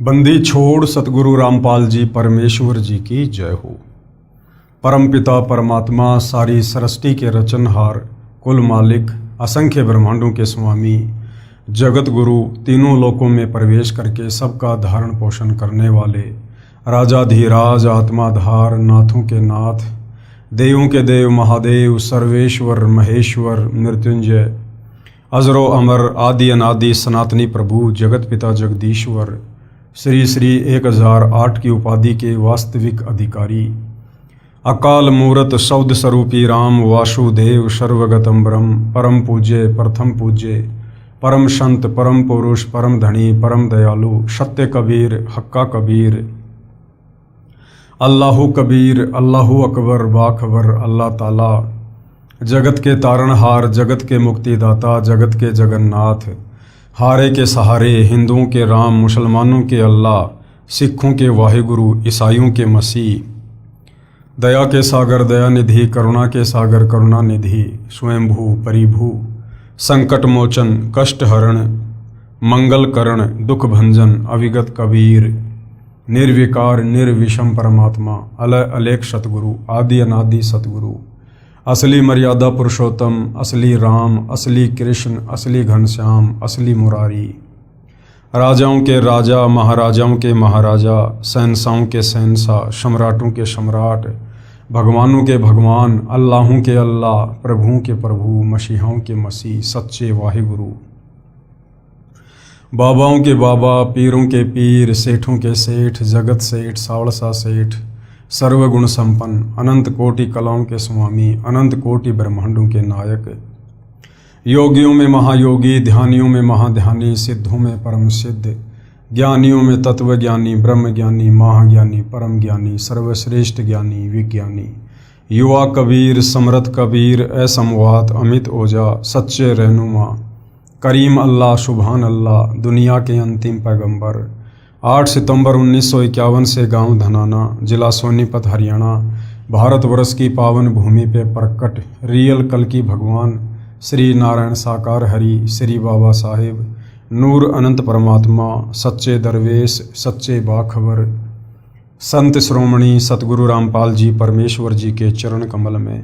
बंदी छोड़ सतगुरु रामपाल जी परमेश्वर जी की जय हो। परमपिता परमात्मा सारी सृष्टि के रचनहार, कुल मालिक, असंख्य ब्रह्मांडों के स्वामी, जगत गुरु, तीनों लोकों में प्रवेश करके सबका धारण पोषण करने वाले, राजाधिराज, आत्माधार, नाथों के नाथ, देवों के देव, महादेव, सर्वेश्वर, महेश्वर, मृत्युंजय, अजरो अमर, आदि अनादि, सनातनी प्रभु, जगत पिता जगदीश्वर, श्री श्री 1008 की उपाधि के वास्तविक अधिकारी, अकाल मूरत शब्द स्वरूपी राम वासुदेव, सर्वगतम ब्रह्म, परम पूज्य, प्रथम पूज्य, परम संत, परम पुरुष, परम धनी, परम दयालु, सत्य कबीर, हक्का कबीर, अल्लाहु कबीर, अल्लाहु अकबर, बाखबर, अल्लाह ताला, जगत के तारणहार, जगत के मुक्तिदाता, जगत के जगन्नाथ, हारे के सहारे, हिंदुओं के राम, मुसलमानों के अल्लाह, सिखों के वाहिगुरु, ईसाइयों के मसीह, दया के सागर दया निधि, करुणा के सागर करुणा निधि, स्वयंभू परिभू, संकट मोचन, कष्ट हरण, मंगल करण, दुख भंजन, अविगत कबीर, निर्विकार निर्विषम परमात्मा, अलय अलेख सतगुरु, आदि अनादि सतगुरु, असली मर्यादा पुरुषोत्तम, असली राम, असली कृष्ण, असली घनश्याम, असली मुरारी, राजाओं के राजा, महाराजाओं के महाराजा, शहंशाहों के शहंशाह, सम्राटों के सम्राट, भगवानों के भगवान, अल्लाहों के अल्लाह, प्रभुओं के प्रभु, मसीहाओं के मसीह, सच्चे वाहिगुरु, बाबाओं के बाबा, पीरों के पीर, सेठों के सेठ, जगत सेठ, सावड़सा सेठ, सर्वगुण संपन्न, अनंत कोटि कलाओं के स्वामी, अनंत कोटि ब्रह्मांडों के नायक, योगियों में महायोगी, ध्यानियों में महाध्यानी, सिद्धों में परम सिद्ध, ज्ञानियों में तत्वज्ञानी, ब्रह्म ज्ञानी, महाज्ञानी, परम ज्ञानी, सर्वश्रेष्ठ ज्ञानी, विज्ञानी, युवा कबीर, समरथ कबीर, असमवात, अमित ओझा, सच्चे रहनुमा, करीम अल्लाह, सुभान अल्लाह, दुनिया के अंतिम पैगंबर, 8 सितंबर 1951 से गांव धनाना, जिला सोनीपत, हरियाणा, भारतवर्ष की पावन भूमि पे प्रकट रियल कल की भगवान श्री नारायण साकार हरि, श्री बाबा साहेब, नूर अनंत परमात्मा, सच्चे दरवेश, सच्चे बाखबर, संत श्रोमणी सतगुरु रामपाल जी परमेश्वर जी के चरण कमल में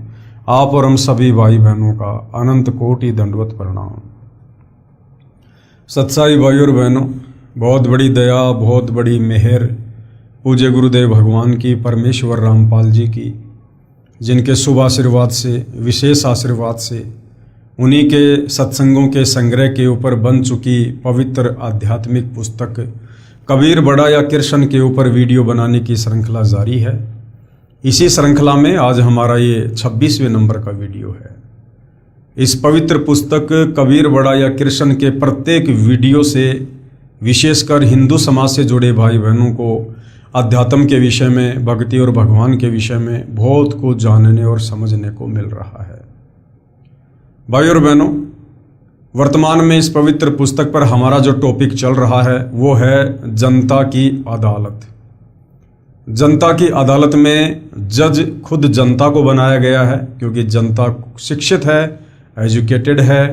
आप और हम सभी भाई बहनों का अनंत कोटि दंडवत प्रणाम। सत्साई भाई और बहनों, बहुत बड़ी दया, बहुत बड़ी मेहर पूज्य गुरुदेव भगवान की, परमेश्वर रामपाल जी की, जिनके शुभ आशीर्वाद से, विशेष आशीर्वाद से, उन्हीं के सत्संगों के संग्रह के ऊपर बन चुकी पवित्र आध्यात्मिक पुस्तक कबीर बड़ा या कृष्ण के ऊपर वीडियो बनाने की श्रृंखला जारी है। इसी श्रृंखला में आज हमारा ये 26वें नंबर का वीडियो है। इस पवित्र पुस्तक कबीर बड़ा या कृष्ण के प्रत्येक वीडियो से विशेषकर हिंदू समाज से जुड़े भाई बहनों को अध्यात्म के विषय में, भक्ति और भगवान के विषय में बहुत कुछ जानने और समझने को मिल रहा है। भाई और बहनों, वर्तमान में इस पवित्र पुस्तक पर हमारा जो टॉपिक चल रहा है वो है जनता की अदालत। जनता की अदालत में जज खुद जनता को बनाया गया है, क्योंकि जनता शिक्षित है, एजुकेटेड है,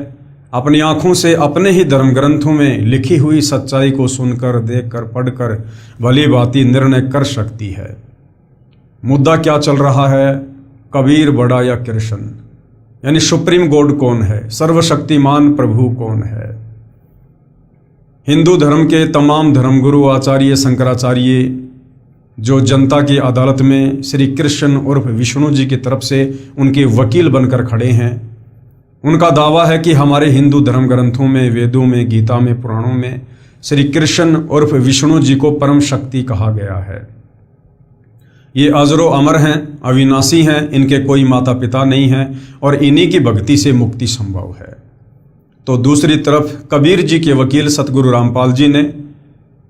अपनी आंखों से अपने ही धर्म ग्रंथों में लिखी हुई सच्चाई को सुनकर, देखकर, पढ़कर भली भांति निर्णय कर सकती है। मुद्दा क्या चल रहा है? कबीर बड़ा या कृष्ण, यानी सुप्रीम गॉड कौन है, सर्वशक्तिमान प्रभु कौन है। हिंदू धर्म के तमाम धर्मगुरु आचार्य शंकराचार्य जो जनता की अदालत में श्री कृष्ण उर्फ विष्णु जी की तरफ से उनके वकील बनकर खड़े हैं, उनका दावा है कि हमारे हिंदू धर्म ग्रंथों में, वेदों में, गीता में, पुराणों में श्री कृष्ण उर्फ विष्णु जी को परम शक्ति कहा गया है। ये अजरो अमर हैं, अविनाशी हैं, इनके कोई माता पिता नहीं हैं और इन्हीं की भक्ति से मुक्ति संभव है। तो दूसरी तरफ कबीर जी के वकील सतगुरु रामपाल जी ने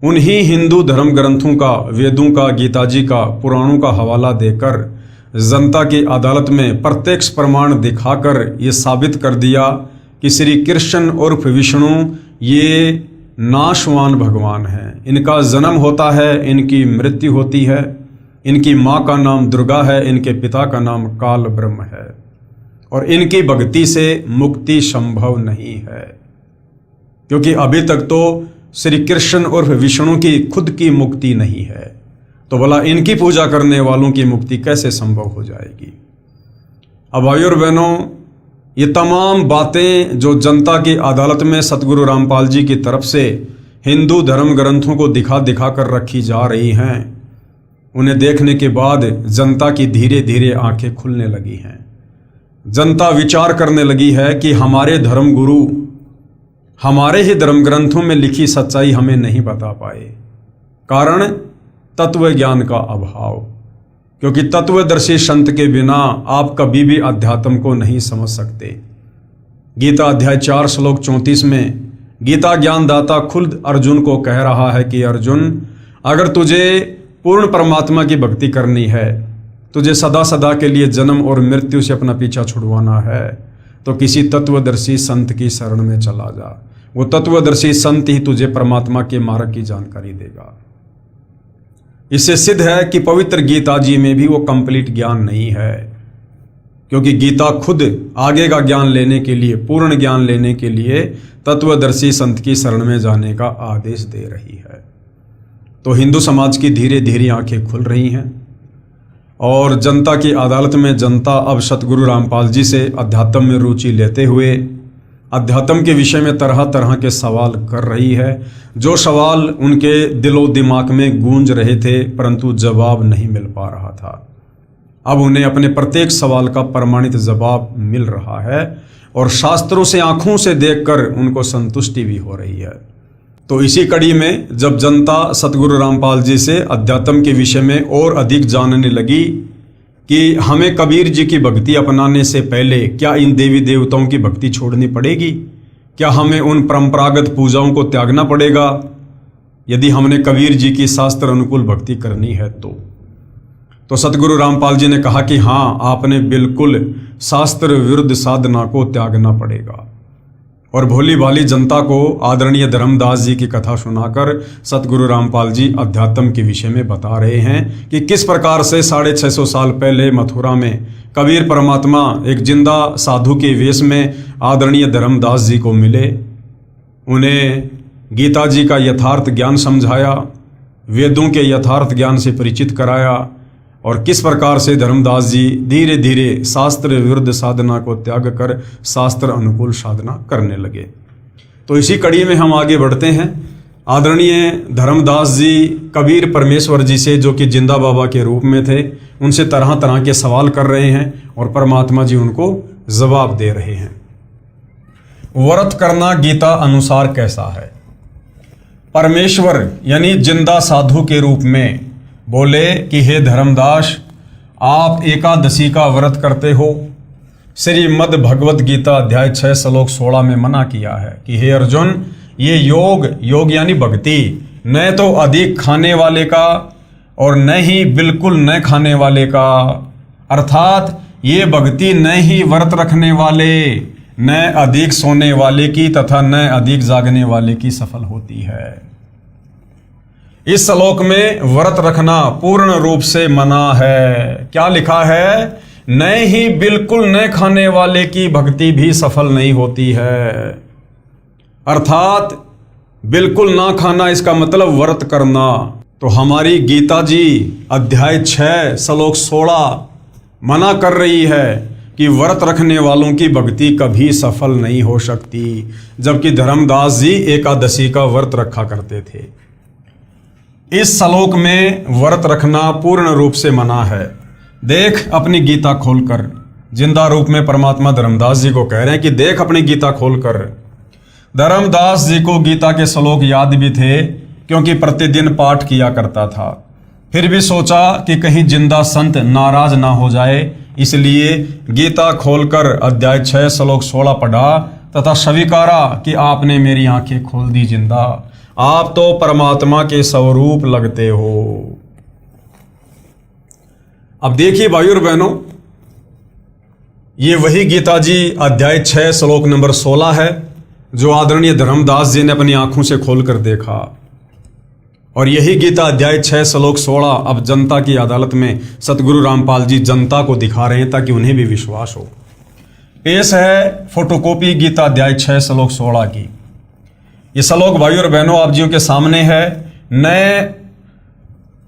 उन्हीं हिंदू धर्म ग्रंथों का, वेदों का, गीता जी का, पुराणों का हवाला देकर जनता की अदालत में प्रत्यक्ष प्रमाण दिखाकर ये साबित कर दिया कि श्री कृष्ण उर्फ विष्णु ये नाशवान भगवान हैं। इनका जन्म होता है, इनकी मृत्यु होती है, इनकी माँ का नाम दुर्गा है, इनके पिता का नाम काल ब्रह्म है और इनकी भक्ति से मुक्ति संभव नहीं है, क्योंकि अभी तक तो श्री कृष्ण उर्फ विष्णु की खुद की मुक्ति नहीं है, तो भला इनकी पूजा करने वालों की मुक्ति कैसे संभव हो जाएगी। अब भाइयों और बहनों, ये तमाम बातें जो जनता की अदालत में सतगुरु रामपाल जी की तरफ से हिंदू धर्म ग्रंथों को दिखा दिखा कर रखी जा रही हैं, उन्हें देखने के बाद जनता की धीरे धीरे आंखें खुलने लगी हैं। जनता विचार करने लगी है कि हमारे धर्म गुरु हमारे ही धर्म ग्रंथों में लिखी सच्चाई हमें नहीं बता पाए। कारण तत्व ज्ञान का अभाव, क्योंकि तत्वदर्शी संत के बिना आप कभी भी अध्यात्म को नहीं समझ सकते। गीता अध्याय 4 श्लोक 34 में गीता ज्ञानदाता खुद अर्जुन को कह रहा है कि अर्जुन, अगर तुझे पूर्ण परमात्मा की भक्ति करनी है, तुझे सदा सदा के लिए जन्म और मृत्यु से अपना पीछा छुड़वाना है, तो किसी तत्वदर्शी संत की शरण में चला जा। वो तत्वदर्शी संत ही तुझे परमात्मा के मार्ग की जानकारी देगा। इससे सिद्ध है कि पवित्र गीता जी में भी वो कंप्लीट ज्ञान नहीं है, क्योंकि गीता खुद आगे का ज्ञान लेने के लिए, पूर्ण ज्ञान लेने के लिए तत्वदर्शी संत की शरण में जाने का आदेश दे रही है। तो हिंदू समाज की धीरे धीरे आंखें खुल रही हैं और जनता की अदालत में जनता अब सतगुरु रामपाल जी से अध्यात्म में रुचि लेते हुए अध्यात्म के विषय में तरह तरह के सवाल कर रही है। जो सवाल उनके दिलो दिमाग में गूंज रहे थे, परंतु जवाब नहीं मिल पा रहा था, अब उन्हें अपने प्रत्येक सवाल का प्रमाणित जवाब मिल रहा है और शास्त्रों से आंखों से देखकर उनको संतुष्टि भी हो रही है। तो इसी कड़ी में जब जनता सतगुरु रामपाल जी से अध्यात्म के विषय में और अधिक जानने लगी कि हमें कबीर जी की भक्ति अपनाने से पहले क्या इन देवी देवताओं की भक्ति छोड़नी पड़ेगी, क्या हमें उन परंपरागत पूजाओं को त्यागना पड़ेगा यदि हमने कबीर जी की शास्त्र अनुकूल भक्ति करनी है तो सतगुरु रामपाल जी ने कहा कि हाँ, आपने बिल्कुल शास्त्र विरुद्ध साधना को त्यागना पड़ेगा। और भोली भाली जनता को आदरणीय धर्मदास जी की कथा सुनाकर सतगुरु रामपाल जी अध्यात्म के विषय में बता रहे हैं कि किस प्रकार से 650 साल पहले मथुरा में कबीर परमात्मा एक जिंदा साधु के वेश में आदरणीय धर्मदास जी को मिले, उन्हें गीता जी का यथार्थ ज्ञान समझाया, वेदों के यथार्थ ज्ञान से परिचित कराया और किस प्रकार से धर्मदास जी धीरे धीरे शास्त्र विरुद्ध साधना को त्याग कर शास्त्र अनुकूल साधना करने लगे। तो इसी कड़ी में हम आगे बढ़ते हैं। आदरणीय धर्मदास जी कबीर परमेश्वर जी से, जो कि जिंदा बाबा के रूप में थे, उनसे तरह तरह के सवाल कर रहे हैं और परमात्मा जी उनको जवाब दे रहे हैं। व्रत करना गीता अनुसार कैसा है? परमेश्वर यानी जिंदा साधु के रूप में बोले कि हे धर्मदास, आप एकादशी का व्रत करते हो। श्रीमद् भगवत गीता अध्याय 6 श्लोक 16 में मना किया है कि हे अर्जुन, ये योग यानी भक्ति न तो अधिक खाने वाले का और न ही बिल्कुल न खाने वाले का, अर्थात ये भक्ति न ही व्रत रखने वाले, न अधिक सोने वाले की तथा न अधिक जागने वाले की सफल होती है। इस श्लोक में व्रत रखना पूर्ण रूप से मना है। क्या लिखा है? न ही बिल्कुल न खाने वाले की भक्ति भी सफल नहीं होती है। अर्थात बिल्कुल ना खाना, इसका मतलब व्रत करना। तो हमारी गीता जी अध्याय 6 श्लोक 16 मना कर रही है कि व्रत रखने वालों की भक्ति कभी सफल नहीं हो सकती, जबकि धर्मदास जी एकादशी का व्रत रखा करते थे। इस श्लोक में व्रत रखना पूर्ण रूप से मना है। देख अपनी गीता खोलकर, जिंदा रूप में परमात्मा धर्मदास जी को कह रहे हैं कि देख अपनी गीता खोलकर। धर्मदास जी को गीता के श्लोक याद भी थे, क्योंकि प्रतिदिन पाठ किया करता था। फिर भी सोचा कि कहीं जिंदा संत नाराज ना हो जाए, इसलिए गीता खोलकर अध्याय 6 श्लोक 16 पढ़ा तथा स्वीकारा कि आपने मेरी आंखें खोल दी जिंदा, आप तो परमात्मा के स्वरूप लगते हो। अब देखिए भाइयों और बहनों, ये वही गीता जी अध्याय 6 श्लोक नंबर 16 है जो आदरणीय धर्मदास जी ने अपनी आंखों से खोलकर देखा। और यही गीता अध्याय 6 श्लोक 16 अब जनता की अदालत में सतगुरु रामपाल जी जनता को दिखा रहे हैं ताकि उन्हें भी विश्वास हो। पेश है फोटोकॉपी गीता अध्याय 6 श्लोक 16 की। ये श्लोक भाई और बहनों आप जियों के सामने है। न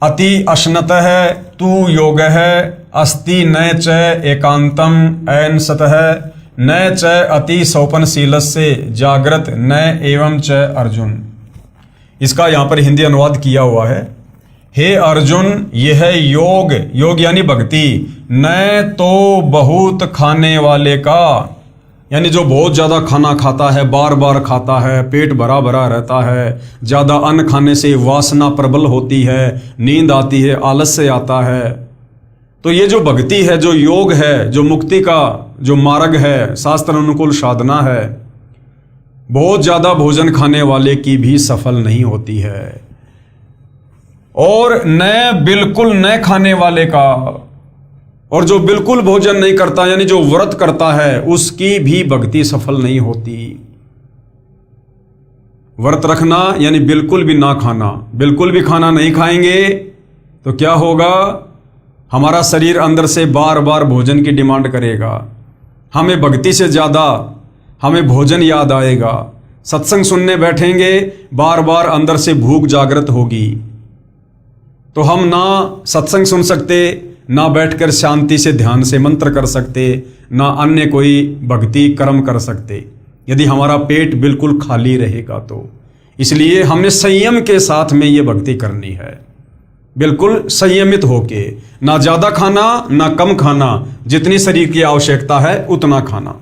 अति अश्नत है तू योग है अस्ति न च एकांतम ऐन सतः न च अति सौपनशील से जागृत न एवं च अर्जुन। इसका यहाँ पर हिंदी अनुवाद किया हुआ है। हे अर्जुन, यह योग, योग यानी भक्ति, न तो बहुत खाने वाले का, यानी जो बहुत ज़्यादा खाना खाता है, बार बार खाता है, पेट भरा भरा रहता है, ज़्यादा अन्न खाने से वासना प्रबल होती है, नींद आती है, आलस्य आता है। तो ये जो भक्ति है, जो योग है, जो मुक्ति का जो मार्ग है, शास्त्र अनुकूल साधना है, बहुत ज़्यादा भोजन खाने वाले की भी सफल नहीं होती है। और न बिल्कुल न खाने वाले का, और जो बिल्कुल भोजन नहीं करता यानी जो व्रत करता है, उसकी भी भक्ति सफल नहीं होती। व्रत रखना यानी बिल्कुल भी ना खाना, बिल्कुल भी खाना नहीं खाएंगे तो क्या होगा, हमारा शरीर अंदर से बार बार भोजन की डिमांड करेगा। हमें भक्ति से ज़्यादा हमें भोजन याद आएगा। सत्संग सुनने बैठेंगे, बार बार अंदर से भूख जागृत होगी, तो हम ना सत्संग सुन सकते, ना बैठकर शांति से ध्यान से मंत्र कर सकते, ना अन्य कोई भक्ति कर्म कर सकते, यदि हमारा पेट बिल्कुल खाली रहेगा तो। इसलिए हमने संयम के साथ में ये भक्ति करनी है, बिल्कुल संयमित होके, ना ज़्यादा खाना ना कम खाना, जितनी शरीर की आवश्यकता है उतना खाना।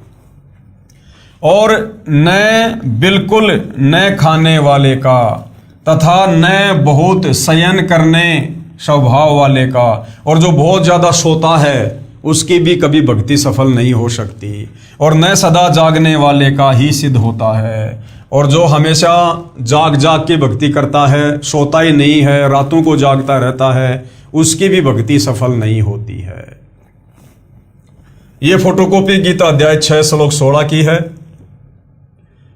और न बिल्कुल न खाने वाले का तथा न बहुत शयन करने स्वभाव वाले का, और जो बहुत ज़्यादा सोता है उसकी भी कभी भक्ति सफल नहीं हो सकती। और न सदा जागने वाले का ही सिद्ध होता है, और जो हमेशा जाग जाग के भक्ति करता है, सोता ही नहीं है, रातों को जागता रहता है, उसकी भी भक्ति सफल नहीं होती है। ये फोटोकॉपी गीता अध्याय 6 श्लोक 16 की है।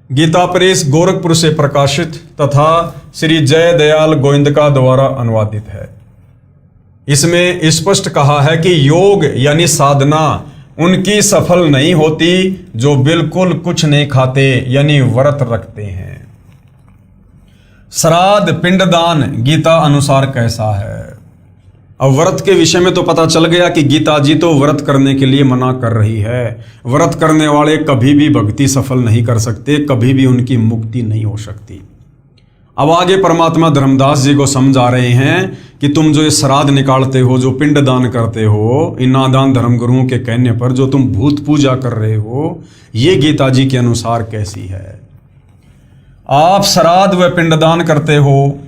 गीता प्रेस गोरखपुर से प्रकाशित तथा श्री जय दयाल गोविंदका द्वारा अनुवादित है। इसमें स्पष्ट कहा है कि योग यानी साधना उनकी सफल नहीं होती जो बिल्कुल कुछ नहीं खाते यानी व्रत रखते हैं। श्राद्ध पिंडदान गीता अनुसार कैसा है? अब व्रत के विषय में तो पता चल गया कि गीता जी तो व्रत करने के लिए मना कर रही है। व्रत करने वाले कभी भी भक्ति सफल नहीं कर सकते, कभी भी उनकी मुक्ति नहीं हो सकती। अब आगे परमात्मा धर्मदास जी को समझा रहे हैं कि तुम जो ये श्राद्ध निकालते हो, जो पिंड दान करते हो, इन नादान धर्मगुरुओं के कहने पर जो तुम भूत पूजा कर रहे हो, ये गीता जी के अनुसार कैसी है? आप श्राद्ध व पिंडदान करते हो,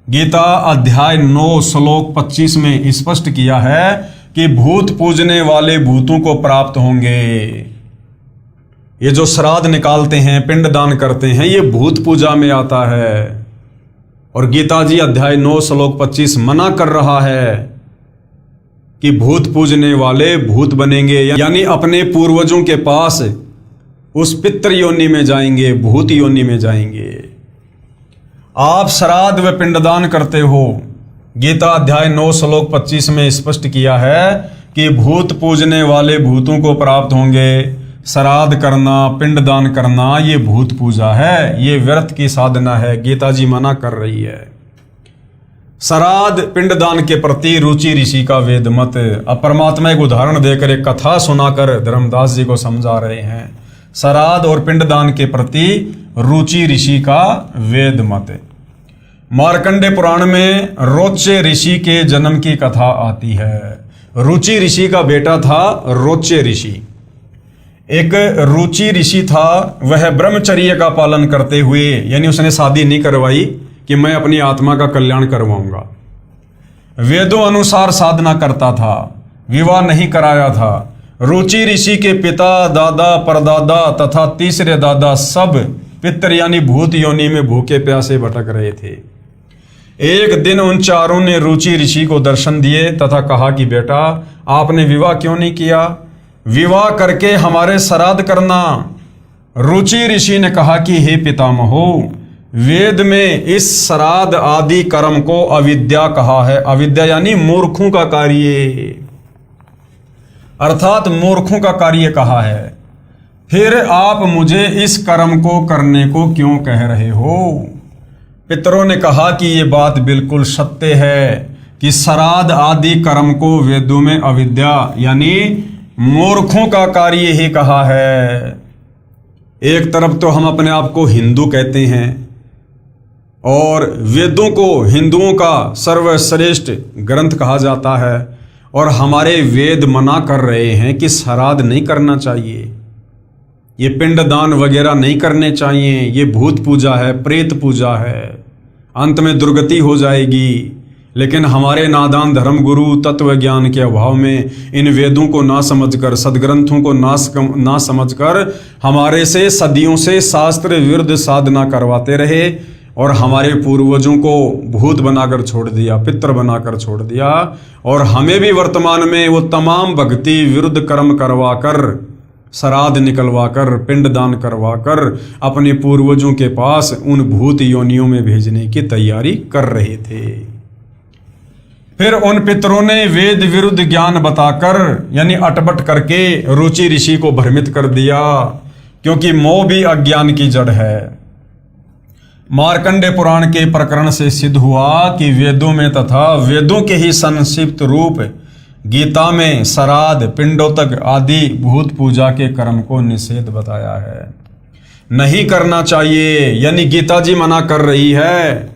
गीता अध्याय 9 श्लोक 25 में स्पष्ट किया है कि भूत पूजने वाले भूतों को प्राप्त होंगे। ये जो श्राद्ध निकालते हैं, पिंडदान करते हैं, ये भूत पूजा में आता है। और गीता जी अध्याय 9 श्लोक 25 मना कर रहा है कि भूत पूजने वाले भूत बनेंगे, यानी अपने पूर्वजों के पास उस पितृ योनि में जाएंगे, भूत योनि में जाएंगे। आप श्राद्ध व पिंडदान करते हो, गीता अध्याय 9 श्लोक 25 में स्पष्ट किया है कि भूत पूजने वाले भूतों को प्राप्त होंगे। श्राद्ध करना, पिंडदान करना, ये भूत पूजा है, ये व्यर्थ की साधना है। गीता जी मना कर रही है। श्राद्ध पिंडदान के प्रति रुचि ऋषि का वेद मत। अब परमात्मा एक उदाहरण देकर, एक कथा सुनाकर धर्मदास जी को समझा रहे हैं। श्राद्ध और पिंडदान के प्रति रुचि ऋषि का वेद मत। मार्कंडे पुराण में रोच्य ऋषि के जन्म की कथा आती है। रुचि ऋषि का बेटा था रोच्य ऋषि। एक रुचि ऋषि था, वह ब्रह्मचर्य का पालन करते हुए, यानी उसने शादी नहीं करवाई कि मैं अपनी आत्मा का कल्याण करवाऊंगा, वेदों अनुसार साधना करता था, विवाह नहीं कराया था। रुचि ऋषि के पिता, दादा, परदादा तथा तीसरे दादा सब पितर यानी भूत योनि में भूखे प्यासे भटक रहे थे। एक दिन उन चारों ने रुचि ऋषि को दर्शन दिए तथा कहा कि बेटा, आपने विवाह क्यों नहीं किया? विवाह करके हमारे श्राद्ध करना। रुचि ऋषि ने कहा कि हे पितामहो, वेद में इस श्राद्ध आदि कर्म को अविद्या कहा है। अविद्या यानी मूर्खों का कार्य, अर्थात मूर्खों का कार्य कहा है। फिर आप मुझे इस कर्म को करने को क्यों कह रहे हो? पितरों ने कहा कि ये बात बिल्कुल सत्य है कि श्राद्ध आदि कर्म को वेदों में अविद्या यानी मूर्खों का कार्य ही कहा है। एक तरफ तो हम अपने आप को हिंदू कहते हैं और वेदों को हिंदुओं का सर्वश्रेष्ठ ग्रंथ कहा जाता है, और हमारे वेद मना कर रहे हैं कि श्राद्ध नहीं करना चाहिए, ये पिंडदान वगैरह नहीं करने चाहिए, ये भूत पूजा है, प्रेत पूजा है, अंत में दुर्गति हो जाएगी। लेकिन हमारे नादान धर्म गुरु तत्व ज्ञान के अभाव में इन वेदों को ना समझकर, सदग्रंथों को ना समझकर हमारे से सदियों से शास्त्र विरुद्ध साधना करवाते रहे और हमारे पूर्वजों को भूत बनाकर छोड़ दिया, पितर बनाकर छोड़ दिया, और हमें भी वर्तमान में वो तमाम भक्ति विरुद्ध कर्म करवाकर, श्राद्ध निकलवाकर, पिंडदान करवाकर अपने पूर्वजों के पास उन भूत योनियों में भेजने की तैयारी कर रहे थे। फिर उन पितरों ने वेद विरुद्ध ज्ञान बताकर यानी अटपट करके रुचि ऋषि को भ्रमित कर दिया, क्योंकि मोह भी अज्ञान की जड़ है। मार्कंडे पुराण के प्रकरण से सिद्ध हुआ कि वेदों में तथा वेदों के ही संक्षिप्त रूप गीता में श्राद्ध, पिंडोतक आदि भूत पूजा के कर्म को निषेध बताया है, नहीं करना चाहिए। यानी गीता जी मना कर रही है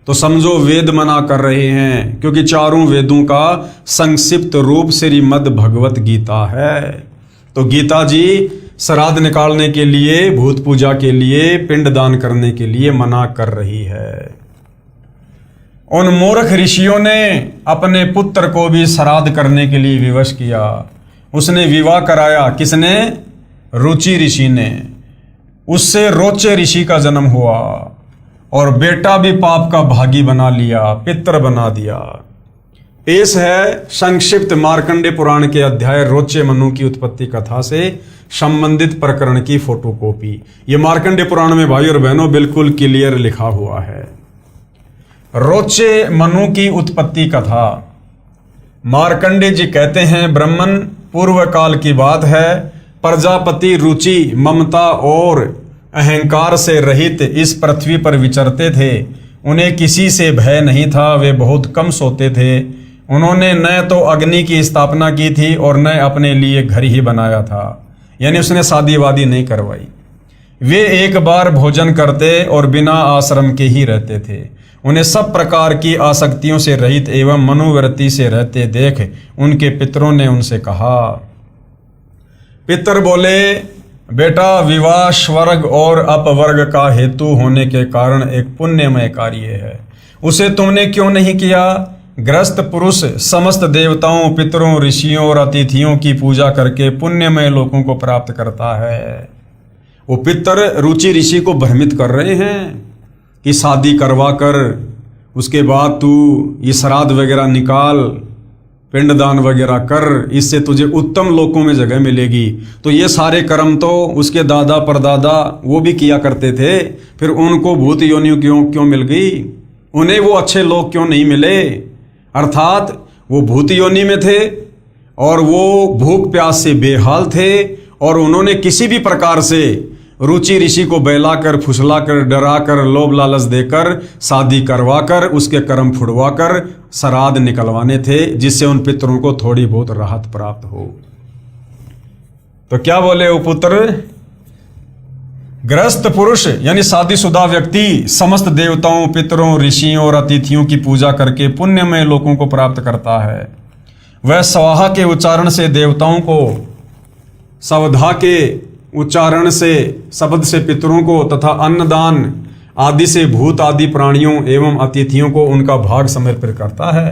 तो समझो वेद मना कर रहे हैं, क्योंकि चारों वेदों का संक्षिप्त रूप श्रीमद् भगवत गीता है। तो गीता जी श्राद्ध निकालने के लिए, भूत पूजा के लिए, पिंडदान करने के लिए मना कर रही है। उन मूर्ख ऋषियों ने अपने पुत्र को भी श्राद्ध करने के लिए विवश किया। उसने विवाह कराया, किसने? रुचि ऋषि ने। उससे रोचे ऋषि का जन्म हुआ और बेटा भी पाप का भागी बना लिया, पितर बना दिया। पेश है संक्षिप्त मार्कंडे पुराण के अध्याय रोचे मनु की उत्पत्ति कथा से संबंधित प्रकरण की फोटोकॉपी। ये मार्कंडे पुराण में भाई और बहनों बिल्कुल क्लियर लिखा हुआ है। रोचे मनु की उत्पत्ति कथा। मार्कंडे जी कहते हैं, ब्राह्मण पूर्व काल की बात है, प्रजापति रुचि, ममता और अहंकार से रहित इस पृथ्वी पर विचरते थे। उन्हें किसी से भय नहीं था, वे बहुत कम सोते थे। उन्होंने न तो अग्नि की स्थापना की थी और न अपने लिए घर ही बनाया था, यानी उसने शादी वादी नहीं करवाई। वे एक बार भोजन करते और बिना आश्रम के ही रहते थे। उन्हें सब प्रकार की आसक्तियों से रहित एवं मनोवृत्ति से रहते देख उनके पितरों ने उनसे कहा। पितर बोले, बेटा, विवाह स्वर्ग और अपवर्ग का हेतु होने के कारण एक पुण्यमय कार्य है, उसे तुमने क्यों नहीं किया? गृहस्थ पुरुष समस्त देवताओं, पितरों, ऋषियों और अतिथियों की पूजा करके पुण्यमय लोगों को प्राप्त करता है। वो पितर रुचि ऋषि को भ्रमित कर रहे हैं कि शादी करवा कर उसके बाद तू ये श्राद्ध वगैरह निकाल, पिंडदान वगैरह कर, इससे तुझे उत्तम लोकों में जगह मिलेगी। तो ये सारे कर्म तो उसके दादा परदादा वो भी किया करते थे, फिर उनको भूत योनियों क्यों मिल गई? उन्हें वो अच्छे लोग क्यों नहीं मिले? अर्थात वो भूत योनि में थे और वो भूख प्यास से बेहाल थे, और उन्होंने किसी भी प्रकार से रुचि ऋषि को बहलाकर, फुसलाकर, डराकर, लोभ लालच देकर, शादी करवाकर, उसके कर्म फुड़वाकर श्राद्ध निकलवाने थे, जिससे उन पितरों को थोड़ी बहुत राहत प्राप्त हो। तो क्या बोले वो पुत्र? गृहस्थ पुरुष यानी शादीशुदा व्यक्ति समस्त देवताओं, पितरों, ऋषियों और अतिथियों की पूजा करके पुण्यमय लोगों को प्राप्त करता है। वह स्वाहा के उच्चारण से देवताओं को, सवधा के उच्चारण से शब्द से पितरों को तथा अन्नदान आदि से भूत आदि प्राणियों एवं अतिथियों को उनका भाग समर्पित करता है।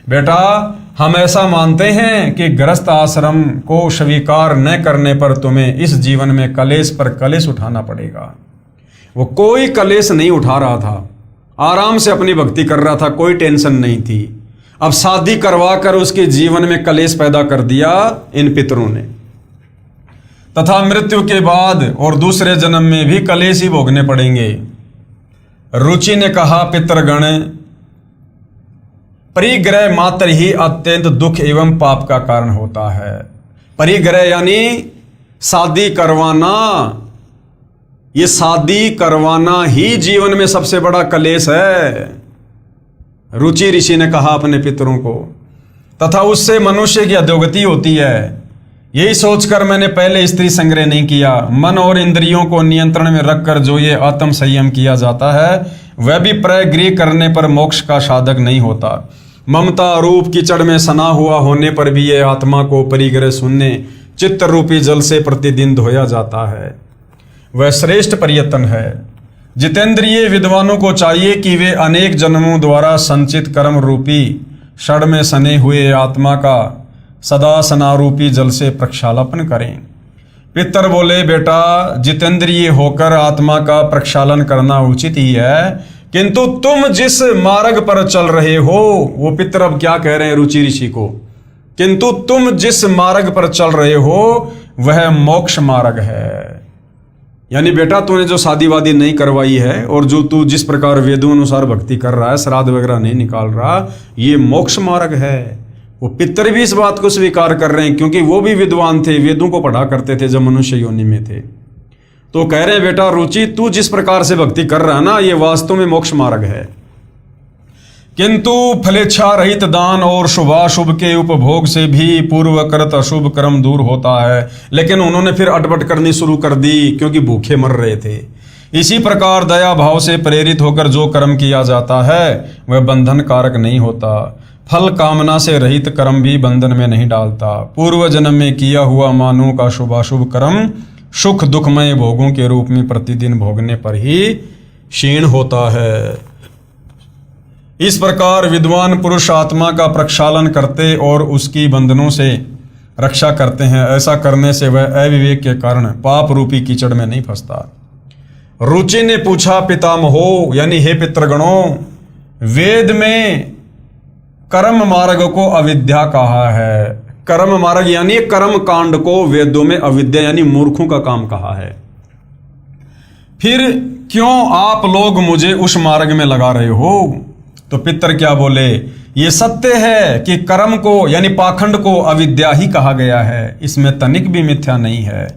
बेटा, हम ऐसा मानते हैं कि गृहस्थ आश्रम को स्वीकार न करने पर तुम्हें इस जीवन में कलेश पर कलेश उठाना पड़ेगा। वो कोई कलेश नहीं उठा रहा था, आराम से अपनी भक्ति कर रहा था, कोई टेंशन नहीं थी। अब शादी करवा कर उसके जीवन में कलेश पैदा कर दिया इन पितरों ने, तथा मृत्यु के बाद और दूसरे जन्म में भी कलेश ही भोगने पड़ेंगे। रुचि ने कहा, पितरगण, परिग्रह मात्र ही अत्यंत दुख एवं पाप का कारण होता है। परिग्रह यानी शादी करवाना, ये शादी करवाना ही जीवन में सबसे बड़ा कलेश है, रुचि ऋषि ने कहा अपने पितरों को। तथा उससे मनुष्य की अधोगति होती है। यही सोचकर मैंने पहले स्त्री संग्रह नहीं किया। मन और इंद्रियों को नियंत्रण में रखकर जो ये आत्म संयम किया जाता है वह भी प्रगृह करने पर मोक्ष का साधक नहीं होता। ममता रूप कीचड़ में सना हुआ होने पर भी ये आत्मा को परिग्रह शून्य चित्त रूपी जल से प्रतिदिन धोया जाता है। वह श्रेष्ठ प्रयत्न है। जितेंद्रिय विद्वानों को चाहिए कि वे अनेक जन्मों द्वारा संचित कर्म रूपी षड में सने हुए आत्मा का सदा सनारूपी जल से प्रक्षालन करें। पितर बोले, बेटा जितेंद्रिय होकर आत्मा का प्रक्षालन करना उचित ही है, किंतु तुम जिस मार्ग पर चल रहे हो, वो पितर अब क्या कह रहे हैं रुचि ऋषि को, किंतु तुम जिस मार्ग पर चल रहे हो वह मोक्ष मार्ग है। यानी बेटा तूने जो शादी वादी नहीं करवाई है और जो तू जिस प्रकार वेदों अनुसार भक्ति कर रहा है, श्राद्ध वगैरह नहीं निकाल रहा, ये मोक्ष मार्ग है। वो पितर भी इस बात को स्वीकार कर रहे हैं क्योंकि वो भी विद्वान थे, वेदों को पढ़ा करते थे जब मनुष्य योनि में थे। तो कह रहे हैं बेटा रुचि तू जिस प्रकार से भक्ति कर रहा है ना, ये वास्तव में मोक्ष मार्ग है। किंतु फलेच्छा रहित दान और शुभाशुभ के उपभोग से भी पूर्वकृत अशुभ कर्म दूर होता है। लेकिन उन्होंने फिर अटपट करनी शुरू कर दी क्योंकि भूखे मर रहे थे। इसी प्रकार दया भाव से प्रेरित होकर जो कर्म किया जाता है वह बंधन कारक नहीं होता। फल कामना से रहित कर्म भी बंधन में नहीं डालता। पूर्व जन्म में किया हुआ मानव का शुभाशुभ कर्म सुख दुखमय भोगों के रूप में प्रतिदिन भोगने पर ही क्षीण होता है। इस प्रकार विद्वान पुरुष आत्मा का प्रक्षालन करते और उसकी बंधनों से रक्षा करते हैं। ऐसा करने से वह अविवेक के कारण पाप रूपी कीचड़ में नहीं फंसता। रुचि ने पूछा, पितामहो यानी हे पितृगणों, वेद में कर्म मार्ग को अविद्या कहा है। कर्म मार्ग यानी कर्म कांड को वेदों में अविद्या यानी मूर्खों का काम कहा है। फिर क्यों आप लोग मुझे उस मार्ग में लगा रहे हो? तो पितर क्या बोले, ये सत्य है कि कर्म को यानी पाखंड को अविद्या ही कहा गया है, इसमें तनिक भी मिथ्या नहीं है।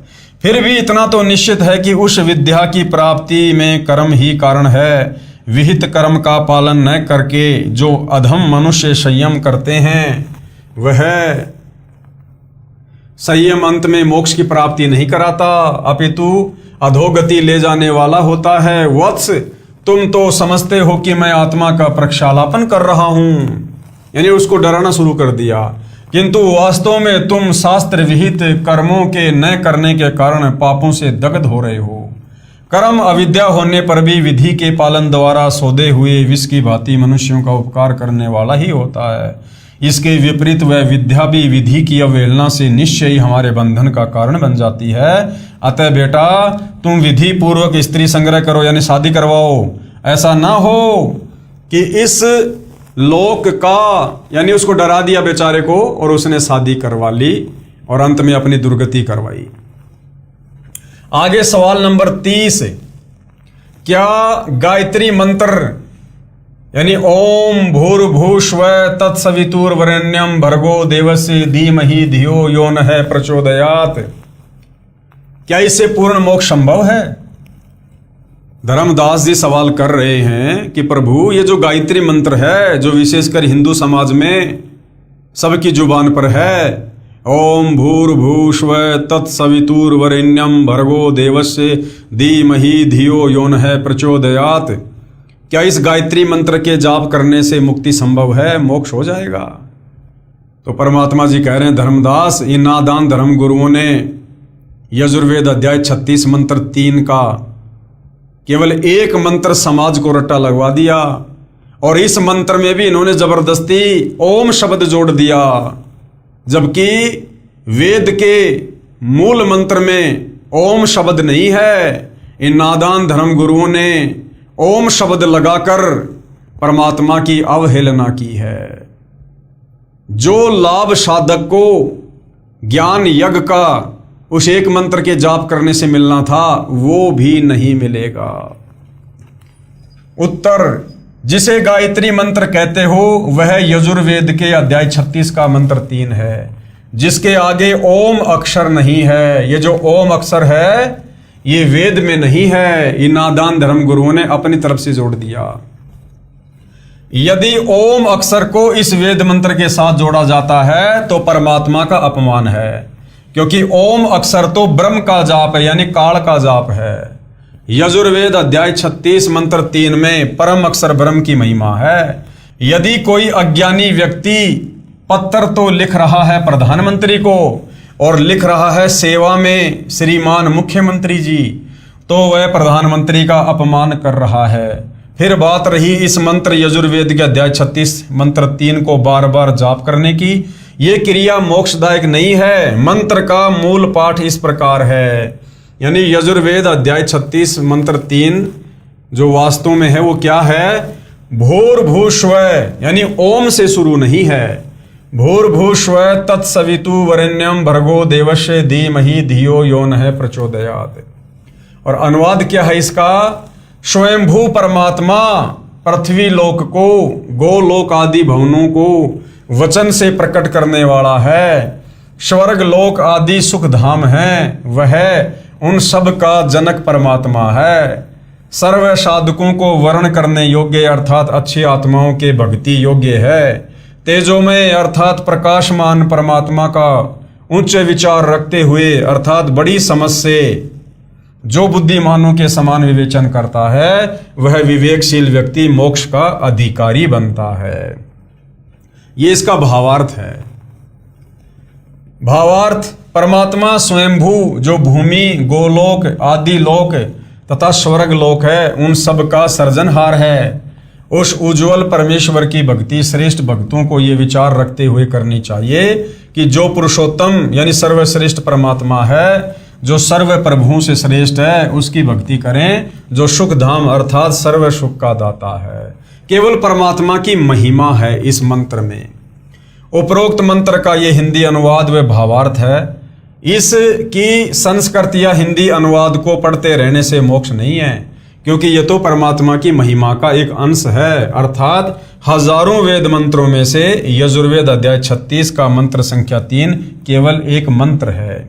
फिर भी इतना तो निश्चित है कि उस विद्या की प्राप्ति में कर्म ही कारण है। विहित कर्म का पालन न करके जो अधम मनुष्य संयम करते हैं वह संयम अंत में मोक्ष की प्राप्ति नहीं कराता, अपितु अधोगति ले जाने वाला होता है। वत्स, तुम तो समझते हो कि मैं आत्मा का प्रक्षालापन कर रहा हूं, यानी उसको डराना शुरू कर दिया, किंतु वास्तव में तुम शास्त्र विहित कर्मों के न करने के कारण पापों से दग्ध हो रहे हो। कर्म अविद्या होने पर भी विधि के पालन द्वारा सोधे हुए विष की भांति मनुष्यों का उपकार करने वाला ही होता है। इसके विपरीत वह विद्या भी विधि की अवहेलना से निश्चय ही हमारे बंधन का कारण बन जाती है। अतः बेटा तुम विधि पूर्वक स्त्री संग्रह करो यानी शादी करवाओ। ऐसा ना हो कि इस लोक का, यानी उसको डरा दिया बेचारे को और उसने शादी करवा ली और अंत में अपनी दुर्गति करवाई। आगे सवाल नंबर 30, क्या गायत्री मंत्र यानी ओम भूर्भुवस्व तत्सवितुर्वरेण्यम भर्गो देवस्य धीमहि धियो यो नः प्रचोदयात्, क्या इससे पूर्ण मोक्ष संभव है? धर्मदास जी सवाल कर रहे हैं कि प्रभु ये जो गायत्री मंत्र है जो विशेषकर हिंदू समाज में सबकी जुबान पर है, ओम भूर्भुवस्व तत्सवितुर्वरेण्यम भर्गो देवस्य धीमहि धियो यो नः प्रचोदयात्, क्या इस गायत्री मंत्र के जाप करने से मुक्ति संभव है, मोक्ष हो जाएगा? तो परमात्मा जी कह रहे हैं, धर्मदास इन नादान धर्म गुरुओं ने यजुर्वेद अध्याय 36 मंत्र 3 का केवल एक मंत्र समाज को रट्टा लगवा दिया और इस मंत्र में भी इन्होंने जबरदस्ती ओम शब्द जोड़ दिया, जबकि वेद के मूल मंत्र में ओम शब्द नहीं है। इन नादान धर्म गुरुओं ने ओम शब्द लगाकर परमात्मा की अवहेलना की है। जो लाभ साधक को ज्ञान यज्ञ का उस एक मंत्र के जाप करने से मिलना था वो भी नहीं मिलेगा। उत्तर, जिसे गायत्री मंत्र कहते हो वह यजुर्वेद के अध्याय 36 का मंत्र 3 है। जिसके आगे ओम अक्षर नहीं है। ये जो ओम अक्षर है ये वेद में नहीं है, ये नादान धर्म गुरुओं ने अपनी तरफ से जोड़ दिया। यदि ओम अक्षर को इस वेद मंत्र के साथ जोड़ा जाता है तो परमात्मा का अपमान है, क्योंकि ओम अक्षर तो ब्रह्म का जाप है, यानी काल का जाप है। यजुर्वेद अध्याय 36 मंत्र 3 में परम अक्षर ब्रह्म की महिमा है। यदि कोई अज्ञानी व्यक्ति पत्र तो लिख रहा है प्रधानमंत्री को और लिख रहा है सेवा में श्रीमान मुख्यमंत्री जी, तो वह प्रधानमंत्री का अपमान कर रहा है। फिर बात रही इस मंत्र यजुर्वेद के अध्याय 36 मंत्र 3 को बार बार जाप करने की, ये क्रिया मोक्षदायक नहीं है। मंत्र का मूल पाठ इस प्रकार है, यानी यजुर्वेद अध्याय 36 मंत्र 3 जो वास्तव में है वो क्या है? भूर्भुस्व, यानी ओम से शुरू नहीं है। भूर्भुस्व तत्सवितु वरेण्यम भर्गो देवस्य धीमहि धियो यो नः प्रचोदयात्। और अनुवाद क्या है इसका? स्वयंभू परमात्मा पृथ्वी लोक को, गोलोक आदि भवनों को वचन से प्रकट करने वाला है। स्वर्ग लोक आदि सुख धाम है, वह उन सब का जनक परमात्मा है। सर्व साधकों को वर्ण करने योग्य अर्थात अच्छी आत्माओं के भक्ति योग्य है। तेजोमय अर्थात प्रकाशमान परमात्मा का उच्च विचार रखते हुए अर्थात बड़ी समझ से जो बुद्धिमानों के समान विवेचन करता है वह विवेकशील व्यक्ति मोक्ष का अधिकारी बनता है। ये इसका भावार्थ है। भावार्थ, परमात्मा स्वयंभू जो भूमि, गोलोक आदि लोक तथा स्वर्ग लोक है उन सब का सर्जनहार है। उस उज्ज्वल परमेश्वर की भक्ति श्रेष्ठ भक्तों को ये विचार रखते हुए करनी चाहिए कि जो पुरुषोत्तम यानी सर्वश्रेष्ठ परमात्मा है, जो सर्व प्रभुओं से श्रेष्ठ है, उसकी भक्ति करें, जो सुख धाम अर्थात सर्व सुख का दाता है। केवल परमात्मा की महिमा है इस मंत्र में। उपरोक्त मंत्र का ये हिंदी अनुवाद व भावार्थ है। इसकी संस्कृत या हिंदी अनुवाद को पढ़ते रहने से मोक्ष नहीं है, क्योंकि यह तो परमात्मा की महिमा का एक अंश है। अर्थात हजारों वेद मंत्रों में से यजुर्वेद अध्याय 36 का मंत्र संख्या 3 केवल एक मंत्र है।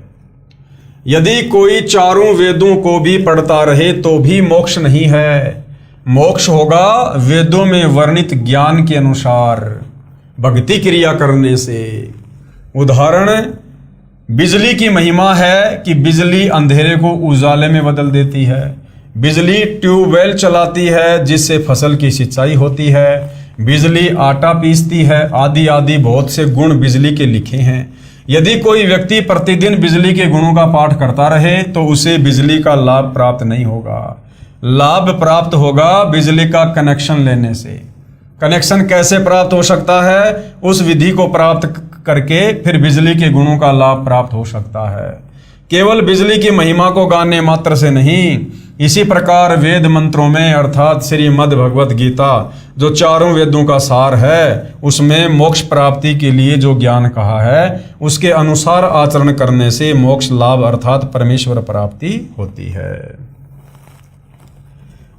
यदि कोई चारों वेदों को भी पढ़ता रहे तो भी मोक्ष नहीं है। मोक्ष होगा वेदों में वर्णित ज्ञान के अनुसार भक्ति क्रिया करने से। उदाहरण, बिजली की महिमा है कि बिजली अंधेरे को उजाले में बदल देती है। बिजली ट्यूबवेल चलाती है जिससे फसल की सिंचाई होती है। बिजली आटा पीसती है, आदि आदि बहुत से गुण बिजली के लिखे हैं। यदि कोई व्यक्ति प्रतिदिन बिजली के गुणों का पाठ करता रहे तो उसे बिजली का लाभ प्राप्त नहीं होगा। लाभ प्राप्त होगा बिजली का कनेक्शन लेने से। कनेक्शन कैसे प्राप्त हो सकता है? उस विधि को प्राप्त करके फिर बिजली के गुणों का लाभ प्राप्त हो सकता है। केवल बिजली की महिमा को गाने मात्र से नहीं, इसी प्रकार वेद मंत्रों में अर्थात श्रीमद् भगवत गीता जो चारों वेदों का सार है, उसमें मोक्ष प्राप्ति के लिए जो ज्ञान कहा है उसके अनुसार आचरण करने से मोक्ष लाभ अर्थात परमेश्वर प्राप्ति होती है।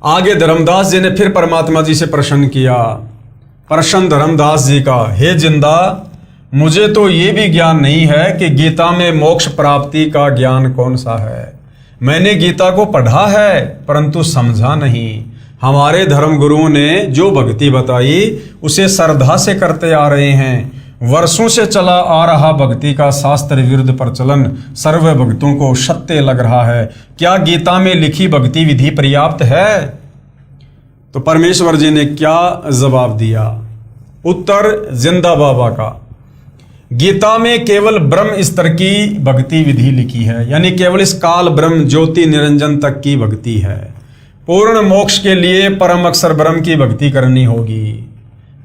आगे धर्मदास जी ने फिर परमात्मा जी से प्रश्न किया। प्रश्न धर्मदास जी का, हे जिंदा, मुझे तो ये भी ज्ञान नहीं है कि गीता में मोक्ष प्राप्ति का ज्ञान कौन सा है। मैंने गीता को पढ़ा है परंतु समझा नहीं। हमारे धर्म गुरुओं ने जो भक्ति बताई उसे श्रद्धा से करते आ रहे हैं। वर्षों से चला आ रहा भक्ति का शास्त्र विरुद्ध प्रचलन सर्व भक्तों को सत्य लग रहा है। क्या गीता में लिखी भक्ति विधि पर्याप्त है? तो परमेश्वर जी ने क्या जवाब दिया? उत्तर जिंदा बाबा का, गीता में केवल ब्रह्म स्तर की भक्ति विधि लिखी है, यानी केवल इस काल ब्रह्म ज्योति निरंजन तक की भक्ति है। पूर्ण मोक्ष के लिए परम अक्षर ब्रह्म की भक्ति करनी होगी।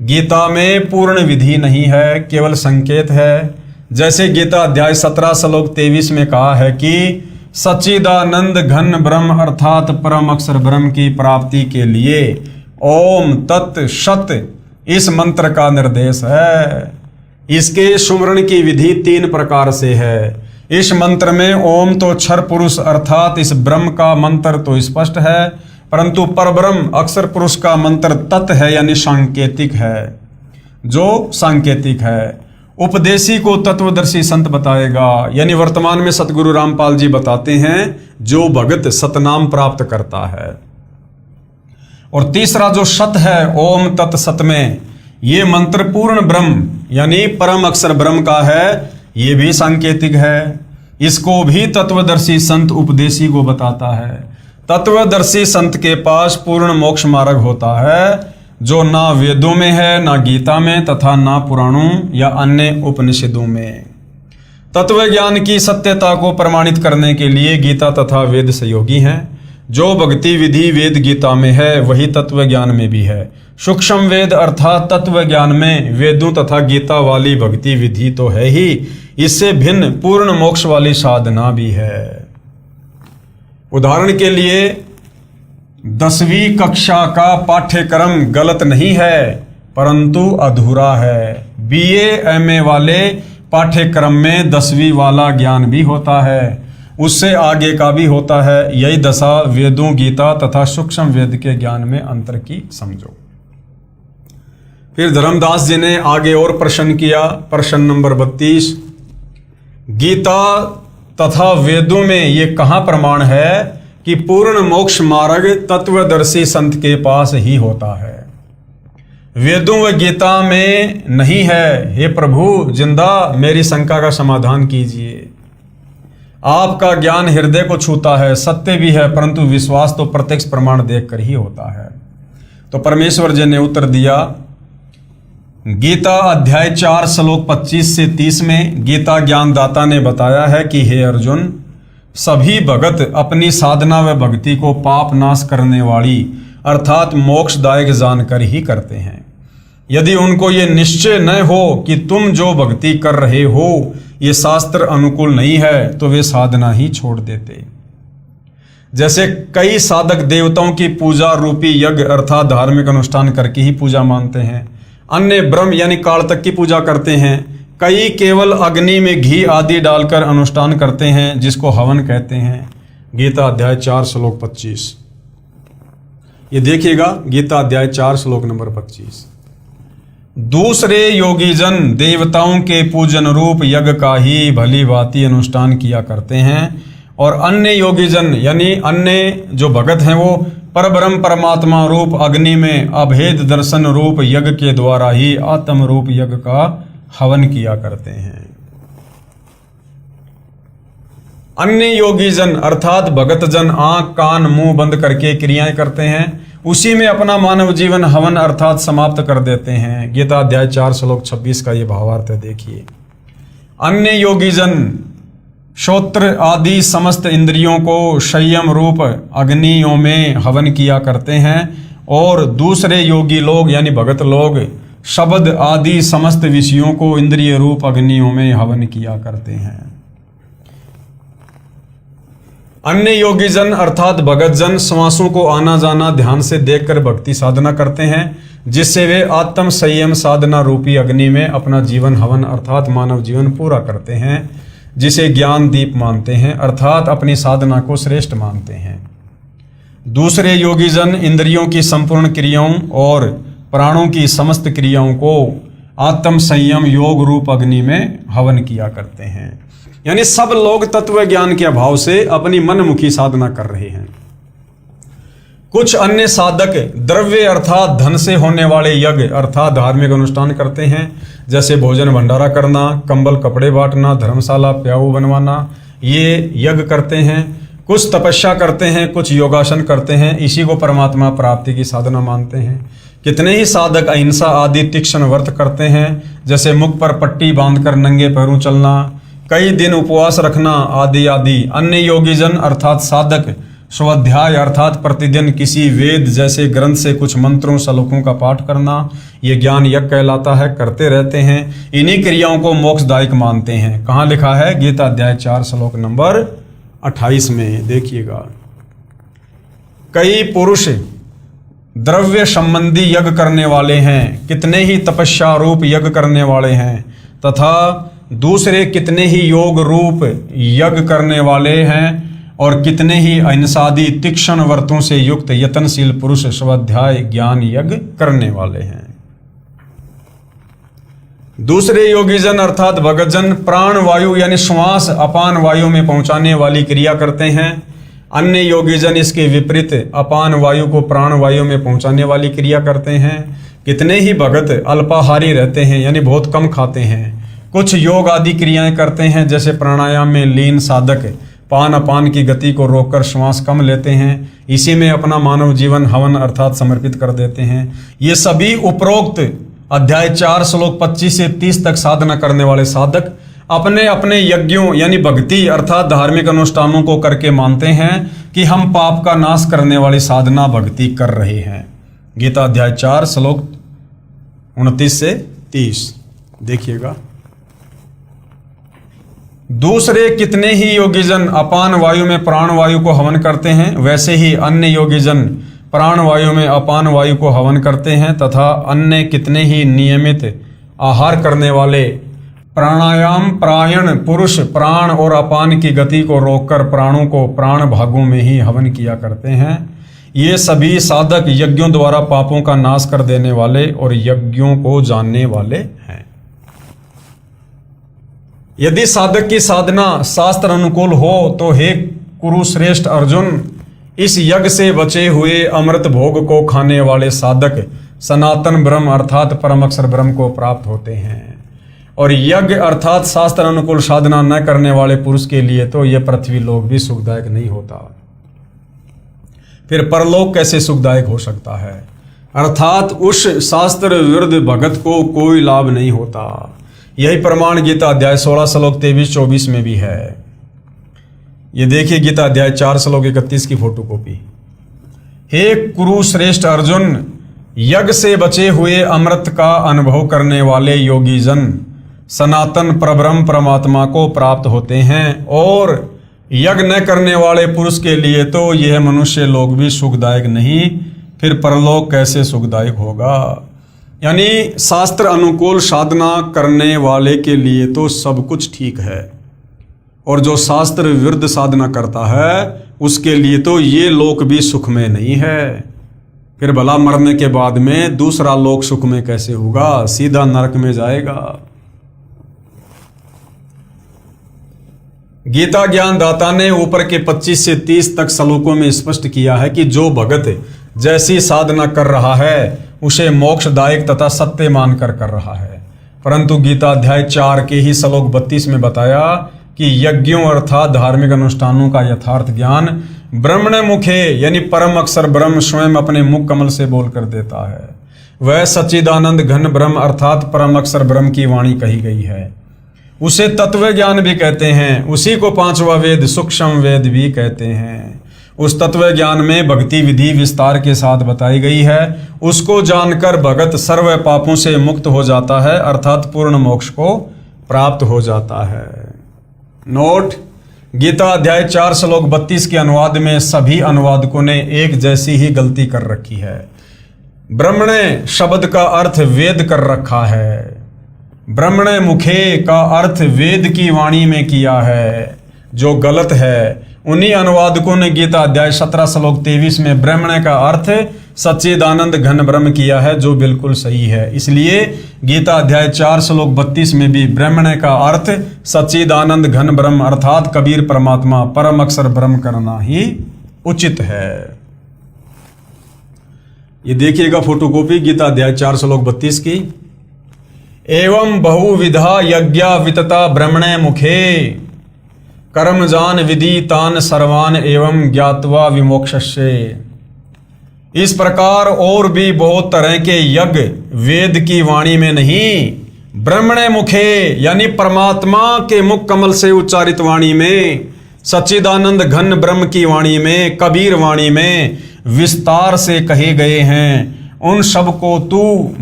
गीता में पूर्ण विधि नहीं है, केवल संकेत है। जैसे गीता अध्याय 17 श्लोक 23 में कहा है कि सच्चिदानंद घन ब्रह्म अर्थात परम अक्षर ब्रह्म की प्राप्ति के लिए ओम तत् सत इस मंत्र का निर्देश है। इसके सुमरण की विधि 3 प्रकार से है। इस मंत्र में ओम तो क्षर पुरुष अर्थात इस ब्रह्म का मंत्र तो स्पष्ट है, परंतु परब्रह्म अक्षर पुरुष का मंत्र तत् है, यानी सांकेतिक है, जो सांकेतिक है। उपदेशी को तत्वदर्शी संत बताएगा। यानी वर्तमान में सतगुरु रामपाल जी बताते हैं जो भगत सतनाम प्राप्त करता है। और तीसरा जो सत है, ओम तत् सत में, ये मंत्र पूर्ण ब्रह्म यानी परम अक्षर ब्रह्म का है, ये भी सांकेतिक है। इसको भी तत्वदर्शी संत उपदेशी को बताता है। तत्वदर्शी संत के पास पूर्ण मोक्ष मार्ग होता है, जो ना वेदों में है, ना गीता में, तथा ना पुराणों या अन्य उपनिषदों में। तत्व ज्ञान की सत्यता को प्रमाणित करने के लिए गीता तथा वेद सहयोगी हैं। जो भक्ति विधि वेद गीता में है वही तत्व ज्ञान में भी है। सूक्ष्म वेद अर्थात तत्व ज्ञान में वेदों तथा गीता वाली भक्ति विधि तो है ही, इससे भिन्न पूर्ण मोक्ष वाली साधना भी है। उदाहरण के लिए 10वीं कक्षा का पाठ्यक्रम गलत नहीं है परंतु अधूरा है। BA MA वाले पाठ्यक्रम में 10वीं वाला ज्ञान भी होता है, उससे आगे का भी होता है। यही दशा वेदों गीता तथा सूक्ष्म वेद के ज्ञान में अंतर की समझो। फिर धर्मदास जी ने आगे और प्रश्न किया, प्रश्न नंबर 32, गीता तथा वेदों में ये कहाँ प्रमाण है कि पूर्ण मोक्ष मार्ग तत्वदर्शी संत के पास ही होता है? वेदों व गीता में नहीं है। हे प्रभु जिंदा मेरी शंका का समाधान कीजिए। आपका ज्ञान हृदय को छूता है, सत्य भी है, परंतु विश्वास तो प्रत्यक्ष प्रमाण देखकर ही होता है। तो परमेश्वर जी ने उत्तर दिया, गीता अध्याय 4 श्लोक 25 से 30 में गीता ज्ञानदाता ने बताया है कि हे अर्जुन, सभी भगत अपनी साधना व भक्ति को पाप नाश करने वाली अर्थात मोक्षदायक जानकर ही करते हैं। यदि उनको ये निश्चय न हो कि तुम जो भक्ति कर रहे हो ये शास्त्र अनुकूल नहीं है तो वे साधना ही छोड़ देते। जैसे कई साधक देवताओं की पूजा रूपी यज्ञ अर्थात धार्मिक अनुष्ठान करके ही पूजा मानते हैं, अन्य ब्रह्म यानी काल तक की पूजा करते हैं, कई केवल अग्नि में घी आदि डालकर अनुष्ठान करते हैं जिसको हवन कहते हैं। गीता अध्याय 4 श्लोक 25, ये देखिएगा, गीता अध्याय 4 श्लोक नंबर 25। दूसरे योगीजन देवताओं के पूजन रूप यज्ञ का ही भली भांति अनुष्ठान किया करते हैं और अन्य योगीजन यानी अन्य जो भगत हैं वो परब्रह्म परमात्मा रूप अग्नि में अभेद दर्शन रूप यज्ञ के द्वारा ही आत्म रूप यज्ञ का हवन किया करते हैं। अन्य योगीजन अर्थात भगतजन आंख कान मुंह बंद करके क्रियाएं करते हैं, उसी में अपना मानव जीवन हवन अर्थात समाप्त कर देते हैं। गीता अध्याय 4 श्लोक 26 का ये भावार्थ है, देखिए। अन्य योगीजन श्रोत्र आदि समस्त इंद्रियों को संयम रूप अग्नियों में हवन किया करते हैं और दूसरे योगी लोग यानी भगत लोग शब्द आदि समस्त विषयों को इंद्रिय रूप अग्नियों में हवन किया करते हैं। अन्य योगीजन अर्थात भगतजन श्वासों को आना जाना ध्यान से देखकर भक्ति साधना करते हैं जिससे वे आत्म संयम साधना रूपी अग्नि में अपना जीवन हवन अर्थात मानव जीवन पूरा करते हैं, जिसे ज्ञान दीप मानते हैं अर्थात अपनी साधना को श्रेष्ठ मानते हैं। दूसरे योगीजन इंद्रियों की संपूर्ण क्रियाओं और प्राणों की समस्त क्रियाओं को आत्म संयम योग रूप अग्नि में हवन किया करते हैं। यानी सब लोग तत्व ज्ञान के अभाव से अपनी मनमुखी साधना कर रहे हैं। कुछ अन्य साधक द्रव्य अर्थात धन से होने वाले यज्ञ अर्थात धार्मिक अनुष्ठान करते हैं, जैसे भोजन भंडारा करना, कंबल कपड़े बांटना, धर्मशाला प्याऊ बनवाना, ये यज्ञ करते हैं। कुछ तपस्या करते हैं, कुछ योगासन करते हैं, इसी को परमात्मा प्राप्ति की साधना मानते हैं। कितने ही साधक अहिंसा आदि तीक्ष्ण व्रत करते हैं, जैसे मुख पर पट्टी बांधकर नंगे पैरों चलना, कई दिन उपवास रखना आदि आदि। अन्य योगीजन अर्थात साधक स्वाध्याय अर्थात प्रतिदिन किसी वेद जैसे ग्रंथ से कुछ मंत्रों श्लोकों का पाठ करना, ये ज्ञान यज्ञ कहलाता है, करते रहते हैं। इन्हीं क्रियाओं को मोक्षदायक मानते हैं। कहाँ लिखा है? गीता अध्याय 4 श्लोक नंबर 28 में देखिएगा। कई पुरुष द्रव्य संबंधी यज्ञ करने वाले हैं, कितने ही तपस्या रूप यज्ञ करने वाले हैं, तथा दूसरे कितने ही योग रूप यज्ञ करने वाले हैं और कितने ही अहिंसादि तीक्ष्ण व्रतों से युक्त यत्नशील पुरुष स्वाध्याय ज्ञान यज्ञ करने वाले हैं। दूसरे योगीजन अर्थात भगतजन प्राण वायु यानी श्वास अपान वायु में पहुंचाने वाली क्रिया करते हैं। अन्य योगीजन इसके विपरीत अपान वायु को प्राण वायु में पहुंचाने वाली क्रिया करते हैं। कितने ही भगत अल्पाहारी रहते हैं यानी बहुत कम खाते हैं। कुछ योग आदि क्रियाएं करते हैं, जैसे प्राणायाम में लीन साधक पान अपान की गति को रोककर श्वास कम लेते हैं, इसी में अपना मानव जीवन हवन अर्थात समर्पित कर देते हैं। ये सभी उपरोक्त अध्याय 4 श्लोक 25 से 30 तक साधना करने वाले साधक अपने अपने यज्ञों यानी भक्ति अर्थात धार्मिक अनुष्ठानों को करके मानते हैं कि हम पाप का नाश करने वाली साधना भक्ति कर रहे हैं। गीता अध्याय 4 श्लोक 29 से 30 देखिएगा। दूसरे कितने ही योगीजन अपान वायु में प्राण वायु को हवन करते हैं, वैसे ही अन्य योगीजन प्राण वायु में अपान वायु को हवन करते हैं, तथा अन्य कितने ही नियमित आहार करने वाले प्राणायाम प्रायण पुरुष प्राण और अपान की गति को रोककर प्राणों को प्राण भागों में ही हवन किया करते हैं। ये सभी साधक यज्ञों द्वारा पापों का नाश कर देने वाले और यज्ञों को जानने वाले हैं। यदि साधक की साधना शास्त्र अनुकूल हो तो हे कुरुश्रेष्ठ अर्जुन, इस यज्ञ से बचे हुए अमृत भोग को खाने वाले साधक सनातन ब्रह्म अर्थात परम अक्षर ब्रह्म को प्राप्त होते हैं। और यज्ञ अर्थात शास्त्र अनुकूल साधना न करने वाले पुरुष के लिए तो यह पृथ्वी लोक भी सुखदायक नहीं होता, फिर परलोक कैसे सुखदायक हो सकता है। अर्थात उस शास्त्र विरुद्ध भगत को कोई लाभ नहीं होता। यही प्रमाण गीता अध्याय 16 श्लोक 23-24 में भी है। ये देखिए गीता अध्याय 4 श्लोक 31 की फोटोकॉपी। हे कुरुश्रेष्ठ अर्जुन, यज्ञ से बचे हुए अमृत का अनुभव करने वाले योगीजन सनातन परब्रह्म परमात्मा को प्राप्त होते हैं, और यज्ञ न करने वाले पुरुष के लिए तो यह मनुष्य लोक भी सुखदायक नहीं, फिर परलोक कैसे सुखदायक होगा। यानी शास्त्र अनुकूल साधना करने वाले के लिए तो सब कुछ ठीक है, और जो शास्त्र विरुद्ध साधना करता है उसके लिए तो ये लोक भी सुखमय नहीं है। फिर भला मरने के बाद में दूसरा लोक सुखमय कैसे होगा, सीधा नरक में जाएगा। गीता ज्ञान दाता ने ऊपर के 25 से 30 तक श्लोकों में स्पष्ट किया है कि जो भगत जैसी साधना कर रहा है उसे मोक्षदायक तथा सत्य मानकर कर रहा है। परंतु गीता अध्याय 4 के ही श्लोक 32 में बताया कि यज्ञों अर्थात धार्मिक अनुष्ठानों का यथार्थ ज्ञान ब्रह्मण मुखे यानी परम अक्षर ब्रह्म स्वयं अपने मुख कमल से बोलकर देता है। वह सच्चिदानंद घन ब्रह्म अर्थात परम अक्षर ब्रह्म की वाणी कही गई है। उसे तत्व ज्ञान भी कहते हैं, उसी को 5वां वेद सूक्ष्म वेद भी कहते हैं। उस तत्व ज्ञान में भक्ति विधि विस्तार के साथ बताई गई है। उसको जानकर भगत सर्व पापों से मुक्त हो जाता है अर्थात पूर्ण मोक्ष को प्राप्त हो जाता है। नोट, गीता अध्याय 4 श्लोक 32 के अनुवाद में सभी अनुवादकों ने एक जैसी ही गलती कर रखी है। ब्रह्मणे शब्द का अर्थ वेद कर रखा है, ब्रह्मणे मुखे का अर्थ वेद की वाणी में किया है, जो गलत है। उन्हीं अनुवादकों ने गीता अध्याय 17 श्लोक 23 में ब्रह्मणे का अर्थ सच्चिदानंद घन ब्रह्म किया है, जो बिल्कुल सही है। इसलिए गीता अध्याय 4 श्लोक 32 में भी ब्रह्मणे का अर्थ सच्चिदानंद घन ब्रह्म अर्थात कबीर परमात्मा परम अक्षर ब्रह्म करना ही उचित है। ये देखिएगा फोटोकॉपी गीता अध्याय 4 श्लोक 32 की। एवं बहुविधा यज्ञा वितता ब्रह्मणे मुखे कर्म जान विधि तान सर्वान एवं ज्ञात्वा विमोक्षस्य। इस प्रकार और भी बहुत तरह के यज्ञ वेद की वाणी में नहीं, ब्रह्मणे मुखे यानी परमात्मा के मुख कमल से उच्चारित वाणी में, सच्चिदानंद घन ब्रह्म की वाणी में, कबीर वाणी में विस्तार से कहे गए हैं। उन सब को तू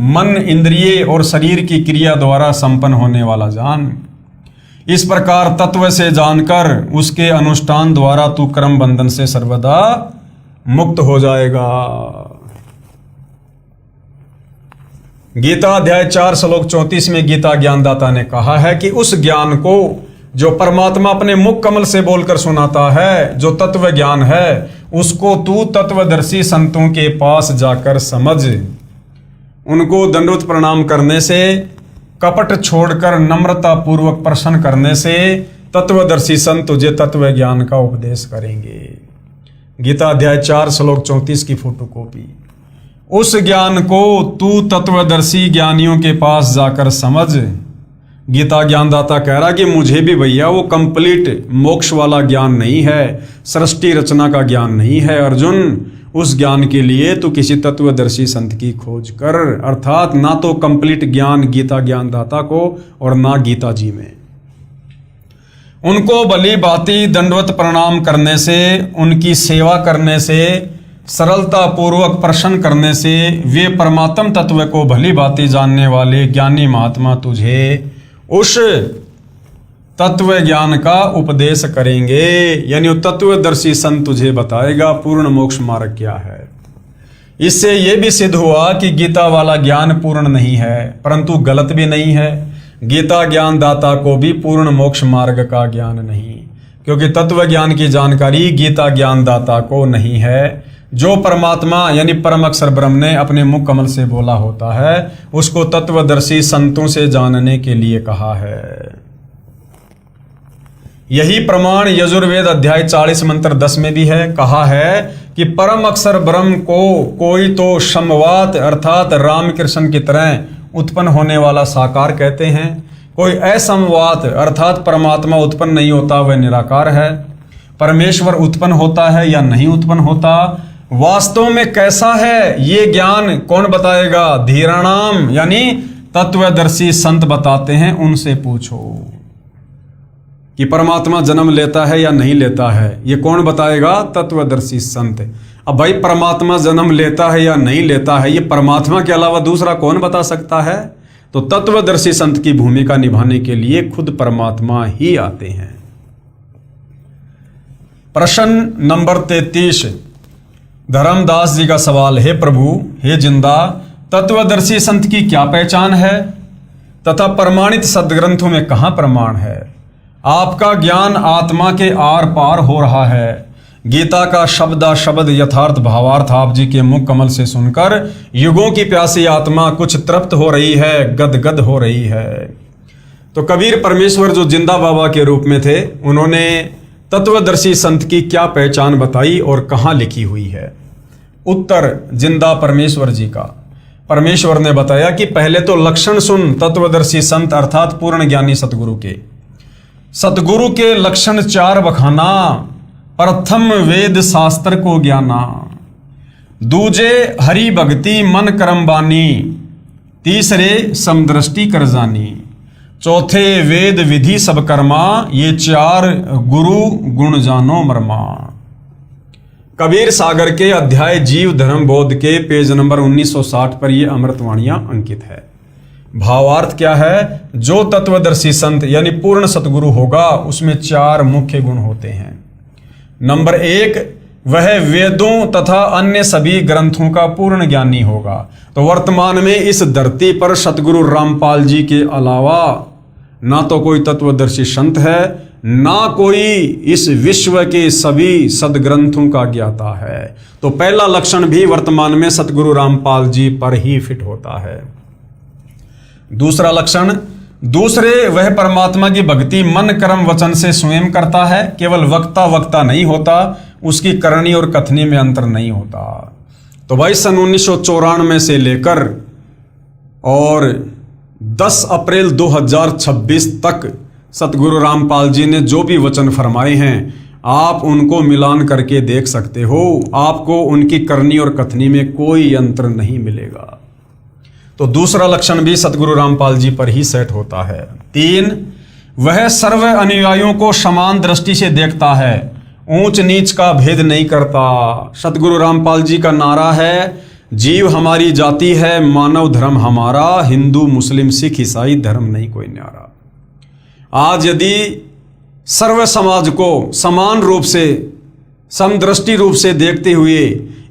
मन इंद्रिय और शरीर की क्रिया द्वारा संपन्न होने वाला जान। इस प्रकार तत्व से जानकर उसके अनुष्ठान द्वारा तू कर्म बंधन से सर्वदा मुक्त हो जाएगा। गीता अध्याय 4 श्लोक 34 में गीता ज्ञानदाता ने कहा है कि उस ज्ञान को जो परमात्मा अपने मुख कमल से बोलकर सुनाता है, जो तत्व ज्ञान है, उसको तू तत्वदर्शी संतों के पास जाकर समझ। उनको दंडवत प्रणाम करने से कपट छोड़कर नम्रता पूर्वक प्रश्न करने से तत्वदर्शी संत तुझे तत्व ज्ञान का उपदेश करेंगे। गीता अध्याय 4 श्लोक 34 की फोटोकॉपी। उस ज्ञान को तू तत्वदर्शी ज्ञानियों के पास जाकर समझ। गीता ज्ञानदाता कह रहा कि मुझे भी भैया वो कंप्लीट मोक्ष वाला ज्ञान नहीं है, सृष्टि रचना का ज्ञान नहीं है। अर्जुन, उस ज्ञान के लिए तू किसी तत्वदर्शी संत की खोज कर। अर्थात ना तो कंप्लीट ज्ञान गीता ज्ञानदाता को और ना गीता जी में। उनको भली भांति दंडवत प्रणाम करने से, उनकी सेवा करने से, सरलता पूर्वक प्रश्न करने से वे परमात्म तत्व को भली भांति जानने वाले ज्ञानी महात्मा तुझे उस तत्व ज्ञान का उपदेश करेंगे। यानी वो तत्वदर्शी संत तुझे बताएगा पूर्ण मोक्ष मार्ग क्या है। इससे यह भी सिद्ध हुआ कि गीता वाला ज्ञान पूर्ण नहीं है, परंतु गलत भी नहीं है। गीता ज्ञान दाता को भी पूर्ण मोक्ष मार्ग का ज्ञान नहीं, क्योंकि तत्व ज्ञान की जानकारी गीता ज्ञान दाता को नहीं है। जो परमात्मा यानी परम अक्षर ब्रह्म ने अपने मुख कमल से बोला होता है, उसको तत्वदर्शी संतों से जानने के लिए कहा है। यही प्रमाण यजुर्वेद अध्याय 40 मंत्र 10 में भी है। कहा है कि परम अक्षर ब्रह्म को कोई तो समवात अर्थात रामकृष्ण की तरह उत्पन्न होने वाला साकार कहते हैं, कोई असमवात अर्थात परमात्मा उत्पन्न नहीं होता, वह निराकार है। परमेश्वर उत्पन्न होता है या नहीं उत्पन्न होता, वास्तव में कैसा है ये ज्ञान कौन बताएगा? धीराणाम यानी तत्वदर्शी संत बताते हैं, उनसे पूछो कि परमात्मा जन्म लेता है या नहीं लेता है, ये कौन बताएगा? तत्वदर्शी संत। अब भाई परमात्मा जन्म लेता है या नहीं लेता है, ये परमात्मा के अलावा दूसरा कौन बता सकता है? तो तत्वदर्शी संत की भूमिका निभाने के लिए खुद परमात्मा ही आते हैं। प्रश्न नंबर 33 धर्मदास जी का सवाल है, प्रभु हे जिंदा, तत्वदर्शी संत की क्या पहचान है तथा प्रमाणित सदग्रंथों में कहां प्रमाण है? आपका ज्ञान आत्मा के आर पार हो रहा है। गीता का शब्दा शब्द यथार्थ भावार्थ आप जी के मुख कमल से सुनकर युगों की प्यासी आत्मा कुछ तृप्त हो रही है, गदगद हो रही है। तो कबीर परमेश्वर जो जिंदा बाबा के रूप में थे, उन्होंने तत्वदर्शी संत की क्या पहचान बताई और कहां लिखी हुई है? उत्तर जिंदा परमेश्वर जी का। परमेश्वर ने बताया कि पहले तो लक्षण सुन तत्वदर्शी संत अर्थात पूर्ण ज्ञानी सतगुरु के। सतगुरु के लक्षण 4 बखाना। प्रथम वेद शास्त्र को ज्ञाना, दूजे हरि भक्ति मन कर्म बानी, तीसरे समदृष्टि कर जानी, चौथे वेद विधि सब कर्मा, ये 4 गुरु गुण जानो मरमा। कबीर सागर के अध्याय जीव धर्म बोध के पेज नंबर 1960 पर ये अमृतवाणियां अंकित है। भावार्थ क्या है? जो तत्वदर्शी संत यानी पूर्ण सतगुरु होगा उसमें 4 मुख्य गुण होते हैं। नंबर 1, वह वेदों तथा अन्य सभी ग्रंथों का पूर्ण ज्ञानी होगा। तो वर्तमान में इस धरती पर सतगुरु रामपाल जी के अलावा ना तो कोई तत्वदर्शी संत है, ना कोई इस विश्व के सभी सदग्रंथों का ज्ञाता है। तो पहला लक्षण भी वर्तमान में सतगुरु रामपाल जी पर ही फिट होता है। दूसरा लक्षण, दूसरे वह परमात्मा की भक्ति मन कर्म वचन से स्वयं करता है, केवल वक्ता नहीं होता, उसकी करनी और कथनी में अंतर नहीं होता। तो भाई सन 1994 से लेकर और 10 अप्रैल 2026 तक सतगुरु रामपाल जी ने जो भी वचन फरमाए हैं, आप उनको मिलान करके देख सकते हो। आपको उनकी करनी और कथनी में कोई अंतर नहीं मिलेगा। तो दूसरा लक्षण भी सतगुरु रामपाल जी पर ही सेट होता है। 3, वह सर्व अनुयायियों को समान दृष्टि से देखता है, ऊंच नीच का भेद नहीं करता। सतगुरु रामपाल जी का नारा है, जीव हमारी जाति है, मानव धर्म हमारा, हिंदू मुस्लिम सिख ईसाई धर्म नहीं कोई न्यारा। आज यदि सर्व समाज को समान रूप से समदृष्टि रूप से देखते हुए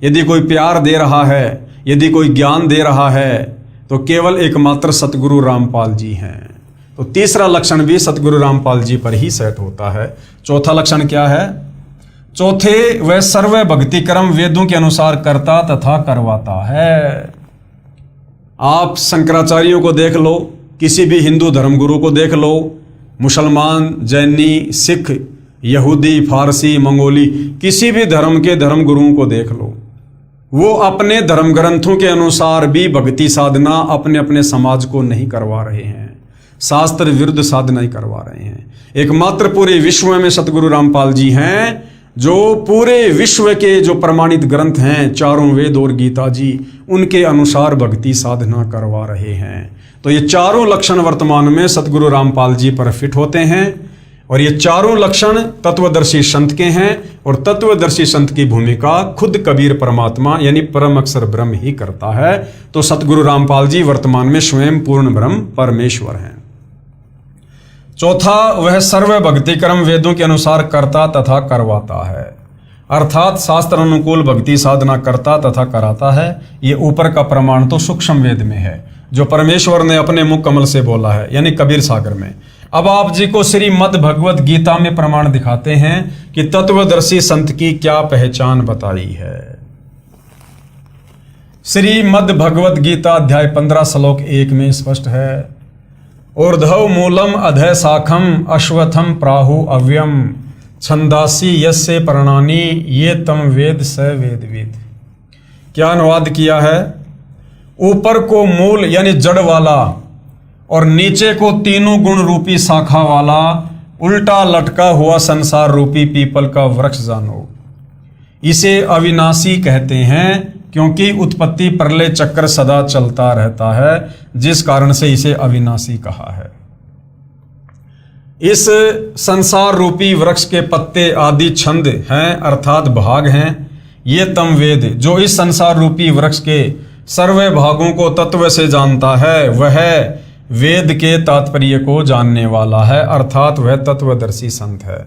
यदि कोई प्यार दे रहा है, यदि कोई ज्ञान दे रहा है, तो केवल एकमात्र सतगुरु रामपाल जी हैं। तो तीसरा लक्षण भी सतगुरु रामपाल जी पर ही सेट होता है। चौथा लक्षण क्या है? चौथे, वह सर्व भक्ति कर्म वेदों के अनुसार करता तथा करवाता है। आप शंकराचार्यों को देख लो किसी भी हिंदू धर्मगुरु को देख लो, मुसलमान, जैनी, सिख, यहूदी, फारसी, मंगोली, किसी भी धर्म के धर्मगुरुओं को देख लो, वो अपने धर्म ग्रंथों के अनुसार भी भक्ति साधना अपने अपने समाज को नहीं करवा रहे हैं, शास्त्र विरुद्ध साधना ही करवा रहे हैं। एकमात्र पूरे विश्व में सतगुरु रामपाल जी हैं जो पूरे विश्व के जो प्रमाणित ग्रंथ हैं, चारों वेद और गीता जी, उनके अनुसार भक्ति साधना करवा रहे हैं। तो ये चारों लक्षण वर्तमान में सतगुरु रामपाल जी पर फिट होते हैं और ये चारों लक्षण तत्वदर्शी संत के हैं और तत्वदर्शी संत की भूमिका खुद कबीर परमात्मा यानी परम अक्षर ब्रह्म ही करता है। तो सतगुरु रामपाल जी वर्तमान में स्वयं पूर्ण ब्रह्म परमेश्वर हैं। चौथा, वह सर्व भक्ति कर्म वेदों के अनुसार करता तथा करवाता है, अर्थात शास्त्र अनुकूल भक्ति साधना करता तथा कराता है। ये ऊपर का प्रमाण तो सूक्ष्म वेद में है जो परमेश्वर ने अपने मुख कमल से बोला है यानी कबीर सागर में। अब आप जी को श्रीमद् भगवत गीता में प्रमाण दिखाते हैं कि तत्वदर्शी संत की क्या पहचान बताई है। श्रीमद् भगवत गीता अध्याय 15 श्लोक 1 में स्पष्ट है, ऊर्ध्व मूलम अधः शाखम अश्वत्थम प्राहु अव्यम छंदासी यस्य प्रणानी ये तम वेद स वेदविद। क्या अनुवाद किया है? ऊपर को मूल यानी जड़ वाला और नीचे को तीनों गुण रूपी शाखा वाला उल्टा लटका हुआ संसार रूपी पीपल का वृक्ष जानो। इसे अविनाशी कहते हैं क्योंकि उत्पत्ति प्रलय चक्र सदा चलता रहता है, जिस कारण से इसे अविनाशी कहा है। इस संसार रूपी वृक्ष के पत्ते आदि छंद हैं अर्थात भाग हैं। ये तम वेद जो इस संसार रूपी वृक्ष के सर्वे भागों को तत्व से जानता है वह वेद के तात्पर्य को जानने वाला है, अर्थात वह तत्वदर्शी संत है।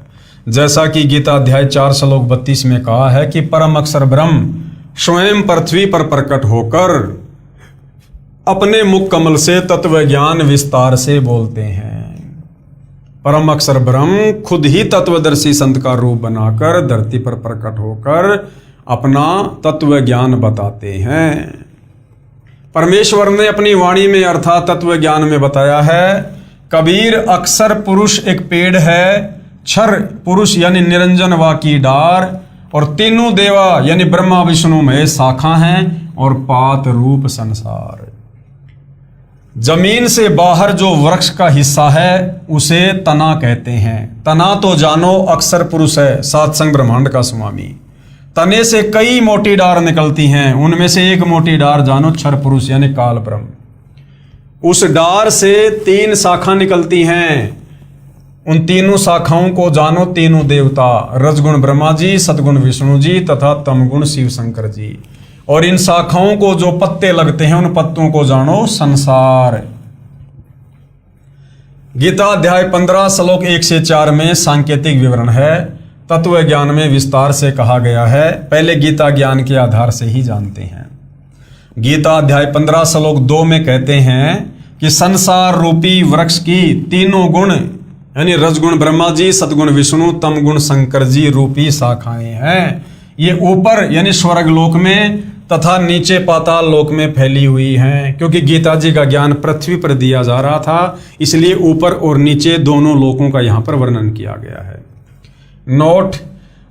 जैसा कि गीता अध्याय 4 श्लोक 32 में कहा है कि परम अक्षर ब्रह्म स्वयं पृथ्वी पर प्रकट होकर अपने मुख कमल से तत्व ज्ञान विस्तार से बोलते हैं। परम अक्षर ब्रह्म खुद ही तत्वदर्शी संत का रूप बनाकर धरती पर प्रकट होकर अपना तत्व ज्ञान बताते हैं। परमेश्वर ने अपनी वाणी में अर्थात तत्व ज्ञान में बताया है, कबीर अक्षर पुरुष एक पेड़ है, क्षर पुरुष यानी निरंजन वा की डार और तीनों देवा यानी ब्रह्मा विष्णु महेश शाखा हैं और पात रूप संसार। जमीन से बाहर जो वृक्ष का हिस्सा है उसे तना कहते हैं। तना तो जानो अक्षर पुरुष है, सातसंग ब्रह्मांड का स्वामी। तने से कई मोटी डार निकलती हैं, उनमें से एक मोटी डार जानो क्षर पुरुष यानी काल ब्रह्म। उस डार से 3 शाखा निकलती हैं, उन तीनों शाखाओं को जानो तीनों देवता, रजगुण ब्रह्मा जी, सतगुण विष्णु जी तथा तमगुण शिव शंकर जी। और इन शाखाओं को जो पत्ते लगते हैं उन पत्तों को जानो संसार। गीता अध्याय 15 श्लोक 1 से 4 में सांकेतिक विवरण है, तत्व ज्ञान में विस्तार से कहा गया है। पहले गीता ज्ञान के आधार से ही जानते हैं। गीता अध्याय 15 श्लोक 2 में कहते हैं कि संसार रूपी वृक्ष की तीनों गुण यानी रजगुण ब्रह्मा जी, सतगुण विष्णु, तमगुण शंकर जी रूपी शाखाएं हैं। ये ऊपर यानी स्वर्ग लोक में तथा नीचे पाताल लोक में फैली हुई हैं। क्योंकि गीता जी का ज्ञान पृथ्वी पर दिया जा रहा था, इसलिए ऊपर और नीचे दोनों लोकों का यहाँ पर वर्णन किया गया है। नोट,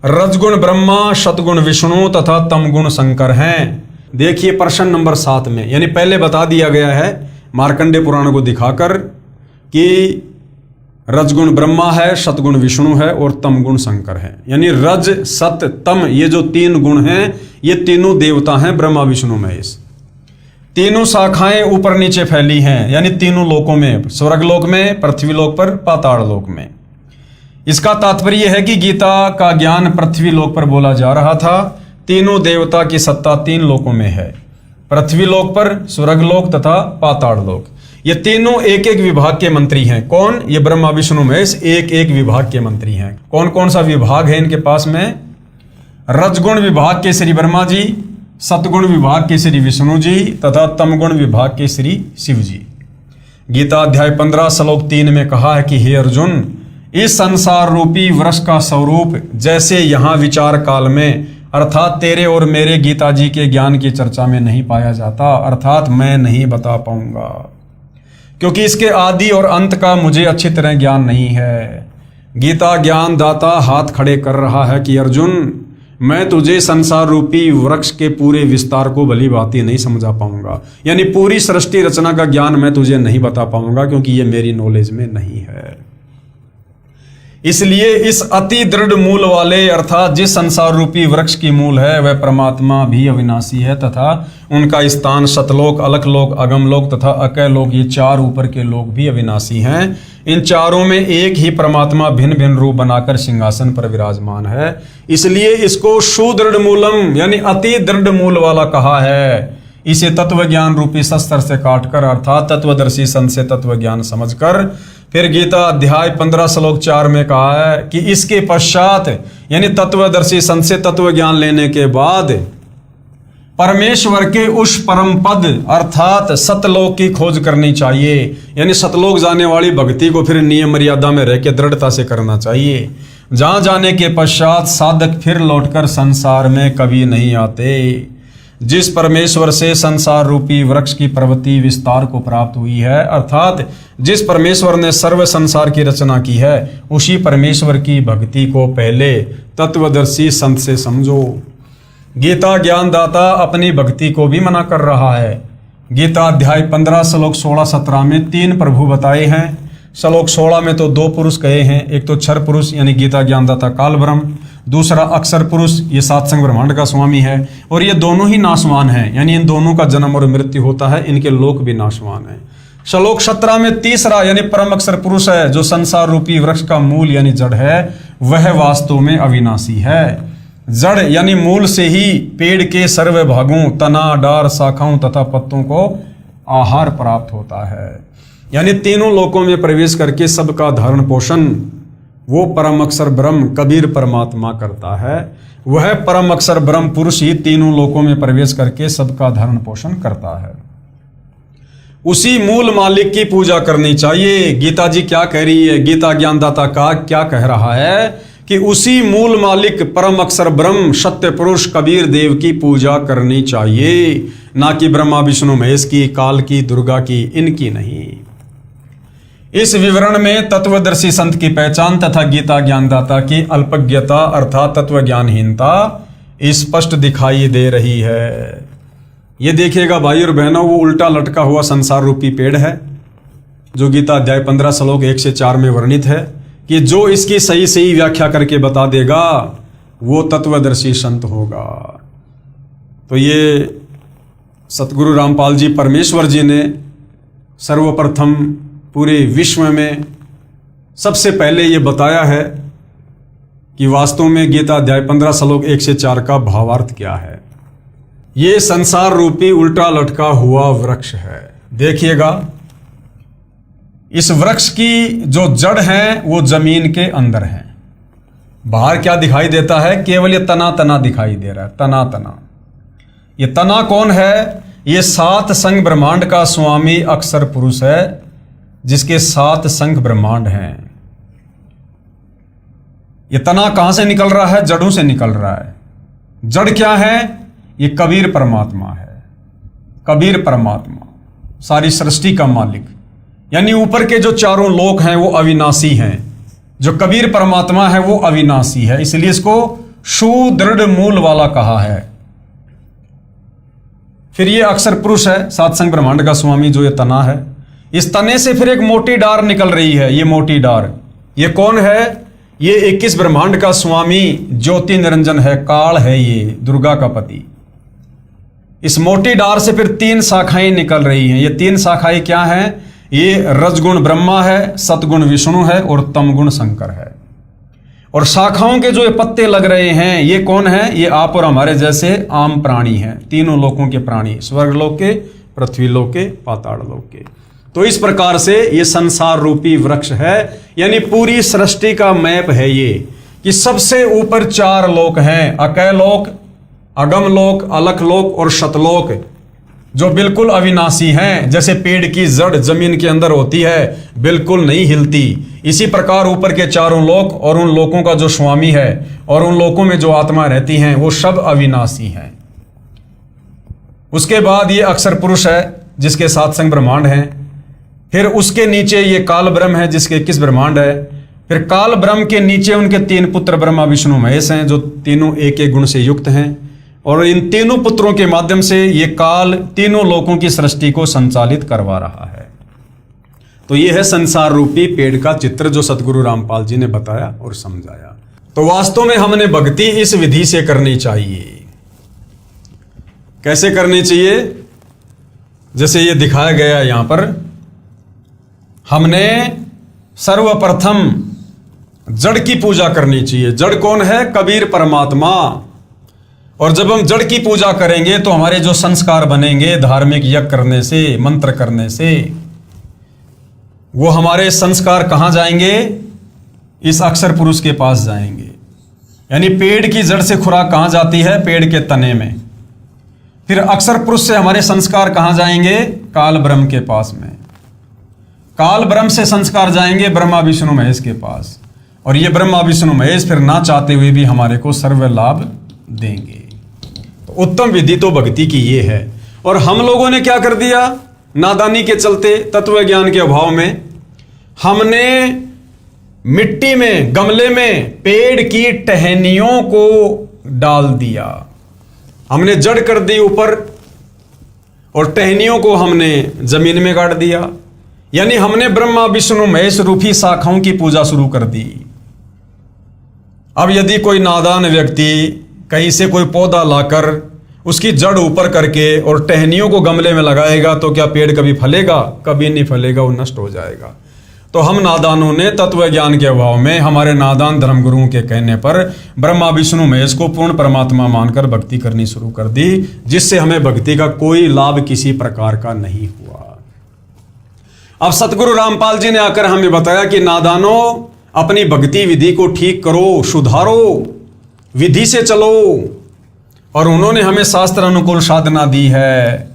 रजगुण ब्रह्मा, सतगुण विष्णु तथा तमगुण शंकर हैं। देखिए प्रश्न नंबर 7 में, यानी पहले बता दिया गया है मार्कंडे पुराण को दिखाकर कि रजगुण ब्रह्मा है, सतगुण विष्णु है और तमगुण शंकर है। यानी रज सत तम ये जो 3 गुण हैं ये तीनों देवता हैं, ब्रह्मा विष्णु महेश। तीनों शाखाएं ऊपर नीचे फैली हैं, यानी तीनों लोकों में, स्वर्ग लोक में, पृथ्वी लोक पर, पाताल लोक में। इसका तात्पर्य है कि गीता का ज्ञान पृथ्वी लोक पर बोला जा रहा था। तीनों देवता की सत्ता 3 लोकों में है, पृथ्वी लोक पर, स्वर्ग लोक तथा पाताल लोक। ये तीनों एक एक विभाग के मंत्री हैं। कौन? ये ब्रह्मा विष्णु महेश एक एक विभाग के मंत्री हैं। कौन कौन सा विभाग है इनके पास में? रजगुण विभाग के श्री ब्रह्मा जी, सतगुण विभाग के श्री विष्णु जी तथा तमगुण विभाग के श्री शिव जी। गीता अध्याय 15 श्लोक 3 में कहा है कि हे अर्जुन, इस संसार रूपी वृक्ष का स्वरूप जैसे यहाँ विचार काल में अर्थात तेरे और मेरे गीता जी के ज्ञान की चर्चा में नहीं पाया जाता, अर्थात मैं नहीं बता पाऊंगा, क्योंकि इसके आदि और अंत का मुझे अच्छी तरह ज्ञान नहीं है। गीता ज्ञान दाता हाथ खड़े कर रहा है कि अर्जुन, मैं तुझे संसार रूपी वृक्ष के पूरे विस्तार को भली भांति नहीं समझा पाऊंगा, यानी पूरी सृष्टि रचना का ज्ञान मैं तुझे नहीं बता पाऊंगा, क्योंकि ये मेरी नॉलेज में नहीं है। इसलिए इस अति दृढ़ मूल वाले अर्थात जिस संसार रूपी वृक्ष की मूल है वह परमात्मा भी अविनाशी है, तथा उनका स्थान सतलोक, अलखलोक, अगमलोक तथा अकैलोक, ये चार ऊपर के लोक भी अविनाशी हैं। इन चारों में एक ही परमात्मा भिन्न भिन्न रूप बनाकर सिंहासन पर विराजमान है। इसलिए इसको सुदृढ़ मूलम यानी अति दृढ़ मूल वाला कहा है। इसे तत्व ज्ञान रूपी शस्त्र से काटकर अर्थात तत्वदर्शी संत से तत्व ज्ञान समझकर फिर गीता अध्याय 15 श्लोक 4 में कहा है कि इसके पश्चात यानी तत्वदर्शी संत से तत्व ज्ञान लेने के बाद परमेश्वर के उस परम पद अर्थात सतलोक की खोज करनी चाहिए। यानी सतलोक जाने वाली भक्ति को फिर नियम मर्यादा में रह के दृढ़ता से करना चाहिए। जहां जाने के पश्चात साधक फिर लौटकर संसार में कभी नहीं आते। जिस परमेश्वर से संसार रूपी वृक्ष की प्रवृत्ति विस्तार को प्राप्त हुई है अर्थात जिस परमेश्वर ने सर्व संसार की रचना की है उसी परमेश्वर की भक्ति को पहले तत्वदर्शी संत से समझो। गीता ज्ञानदाता अपनी भक्ति को भी मना कर रहा है। गीता अध्याय 15 श्लोक 16-17 में 3 प्रभु बताए हैं। श्लोक 16 में तो 2 पुरुष कहे हैं, एक तो क्षर पुरुष यानी गीता ज्ञानदाता काल ब्रह्म, दूसरा अक्षर पुरुष ये सात संग ब्रह्मांड का स्वामी है, और ये दोनों ही नाशवान हैं, यानी इन दोनों का जन्म और मृत्यु होता है, इनके लोक भी नाशवान है। श्लोक 17 में तीसरा यानी परम अक्षर पुरुष है जो संसार रूपी वृक्ष का मूल यानी जड़ है, वह वास्तव में अविनाशी है। जड़ यानी मूल से ही पेड़ के सर्व भागों तना, डार, शाखाओं तथा पत्तों को आहार प्राप्त होता है। यानी तीनों लोकों में प्रवेश करके सबका धारण पोषण वो परम अक्षर ब्रह्म कबीर परमात्मा करता है। वह परम अक्षर ब्रह्म पुरुष ही तीनों लोकों में प्रवेश करके सबका धारण पोषण करता है। उसी मूल मालिक की पूजा करनी चाहिए। गीता जी क्या कह रही है? गीता ज्ञानदाता का क्या कह रहा है कि उसी मूल मालिक परम अक्षर ब्रह्म सत्य पुरुष कबीर देव की पूजा करनी चाहिए, ना कि ब्रह्मा विष्णु महेश की, काल की, दुर्गा की, इनकी नहीं। इस विवरण में तत्वदर्शी संत की पहचान तथा गीता ज्ञानदाता की अल्पज्ञता अर्थात तत्व ज्ञानहीनता स्पष्ट दिखाई दे रही है। ये देखिएगा भाई और बहनों, वो उल्टा लटका हुआ संसार रूपी पेड़ है जो गीता अध्याय 15 श्लोक 1 से 4 में वर्णित है कि जो इसकी सही सही व्याख्या करके बता देगा वो तत्वदर्शी संत होगा। तो ये सतगुरु रामपाल जी परमेश्वर जी ने सर्वप्रथम पूरे विश्व में सबसे पहले ये बताया है कि वास्तव में गीता अध्याय 15 श्लोक 1 से 4 का भावार्थ क्या है। ये संसार रूपी उल्टा लटका हुआ वृक्ष है। देखिएगा, इस वृक्ष की जो जड़ है वो जमीन के अंदर है। बाहर क्या दिखाई देता है? केवल ये तना तना दिखाई दे रहा है, तना तना। ये तना कौन है? ये 7 संग ब्रह्मांड का स्वामी अक्षर पुरुष है जिसके 7 संग ब्रह्मांड हैं। ये तना कहां से निकल रहा है? जड़ों से निकल रहा है। जड़ क्या है? ये कबीर परमात्मा है। कबीर परमात्मा सारी सृष्टि का मालिक, यानी ऊपर के जो चारों लोक हैं वो अविनाशी हैं। जो कबीर परमात्मा है वो अविनाशी है, इसलिए इसको सुदृढ़ मूल वाला कहा है। फिर ये अक्षर पुरुष है, 7 संग ब्रह्मांड का स्वामी जो ये तना है। इस तने से फिर एक मोटी डार निकल रही है। ये मोटी डार ये कौन है? ये 21 ब्रह्मांड का स्वामी ज्योति निरंजन है, काल है, ये दुर्गा का पति। इस मोटी डार से फिर 3 शाखाएं निकल रही हैं। ये 3 शाखाएं क्या हैं? ये रजगुण ब्रह्मा है, सतगुण विष्णु है और तमगुण शंकर है। और शाखाओं के जो ये पत्ते लग रहे हैं ये कौन है? ये आप और हमारे जैसे आम प्राणी हैं, तीनों लोकों के प्राणी, स्वर्ग लोक के, पृथ्वी लोक के, पाताल लोक के। तो इस प्रकार से ये संसार रूपी वृक्ष है, यानी पूरी सृष्टि का मैप है ये कि सबसे ऊपर 4 लोक हैं, अकैलोक, अगमलोक, अलखलोक और शतलोक, जो बिल्कुल अविनाशी हैं। जैसे पेड़ की जड़ जमीन के अंदर होती है, बिल्कुल नहीं हिलती, इसी प्रकार ऊपर के 4 लोक और उन लोकों का जो स्वामी है और उन लोकों में जो आत्मा रहती हैं वो सब अविनाशी हैं। उसके बाद ये अक्षर पुरुष है जिसके 7 संग ब्रह्मांड हैं। फिर उसके नीचे ये काल ब्रह्म है जिसके 21 ब्रह्मांड है। फिर काल ब्रह्म के नीचे उनके 3 पुत्र ब्रह्मा विष्णु महेश हैं, जो तीनों एक एक गुण से युक्त हैं। और इन तीनों पुत्रों के माध्यम से ये काल तीनों लोकों की सृष्टि को संचालित करवा रहा है। तो ये है संसार रूपी पेड़ का चित्र जो सतगुरु रामपाल जी ने बताया और समझाया। तो वास्तव में हमने भक्ति इस विधि से करनी चाहिए। कैसे करनी चाहिए? जैसे ये दिखाया गया है यहां पर, हमने सर्वप्रथम जड़ की पूजा करनी चाहिए। जड़ कौन है? कबीर परमात्मा। और जब हम जड़ की पूजा करेंगे तो हमारे जो संस्कार बनेंगे धार्मिक यज्ञ करने से, मंत्र करने से, वो हमारे संस्कार कहां जाएंगे? इस अक्षर पुरुष के पास जाएंगे। यानी पेड़ की जड़ से खुराक कहां जाती है? पेड़ के तने में। फिर अक्षर पुरुष से हमारे संस्कार कहां जाएंगे? काल ब्रह्म के पास में। काल ब्रह्म से संस्कार जाएंगे ब्रह्मा विष्णु महेश के पास। और ये ब्रह्मा विष्णु महेश फिर ना चाहते हुए भी हमारे को सर्व लाभ देंगे। तो उत्तम विधि तो भक्ति की ये है। और हम लोगों ने क्या कर दिया? नादानी के चलते, तत्व ज्ञान के अभाव में, हमने मिट्टी में, गमले में पेड़ की टहनियों को डाल दिया। हमने जड़ कर दी ऊपर और टहनियों को हमने जमीन में गाड़ दिया। यानी हमने ब्रह्मा विष्णु महेश रूपी शाखाओं की पूजा शुरू कर दी। अब यदि कोई नादान व्यक्ति कहीं से कोई पौधा लाकर उसकी जड़ ऊपर करके और टहनियों को गमले में लगाएगा तो क्या पेड़ कभी फलेगा? कभी नहीं फलेगा, वो नष्ट हो जाएगा। तो हम नादानों ने तत्व ज्ञान के अभाव में, हमारे नादान धर्मगुरुओं के कहने पर ब्रह्मा विष्णु महेश को पूर्ण परमात्मा मानकर भक्ति करनी शुरू कर दी, जिससे हमें भक्ति का कोई लाभ किसी प्रकार का नहीं हुआ। अब सतगुरु रामपाल जी ने आकर हमें बताया कि नादानों, अपनी भक्ति विधि को ठीक करो, सुधारो, विधि से चलो। और उन्होंने हमें शास्त्र अनुकूल साधना दी है।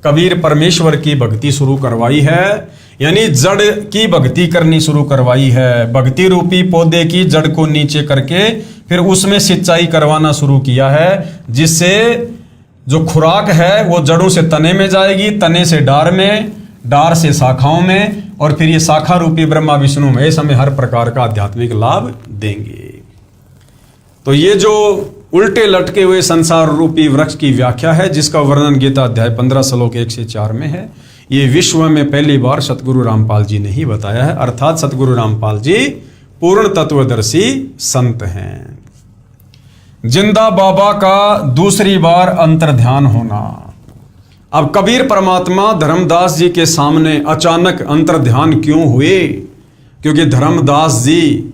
कबीर परमेश्वर की भक्ति शुरू करवाई है, यानी जड़ की भक्ति करनी शुरू करवाई है। भक्ति रूपी पौधे की जड़ को नीचे करके फिर उसमें सिंचाई करवाना शुरू किया है, जिससे जो खुराक है वो जड़ों से तने में जाएगी, तने से डार में, डार से शाखाओं में, और फिर ये शाखा रूपी ब्रह्मा विष्णु महेश हमें हर प्रकार का आध्यात्मिक लाभ देंगे। तो ये जो उल्टे लटके हुए संसार रूपी वृक्ष की व्याख्या है, जिसका वर्णन गीता अध्याय 15 श्लोक 1 से 4 में है, ये विश्व में पहली बार सतगुरु रामपाल जी ने ही बताया है। अर्थात सतगुरु रामपाल जी पूर्ण तत्वदर्शी संत हैं। जिंदा बाबा का दूसरी बार अंतर्ध्यान होना। अब कबीर परमात्मा धर्मदास जी के सामने अचानक अंतर्ध्यान क्यों हुए? क्योंकि धर्मदास जी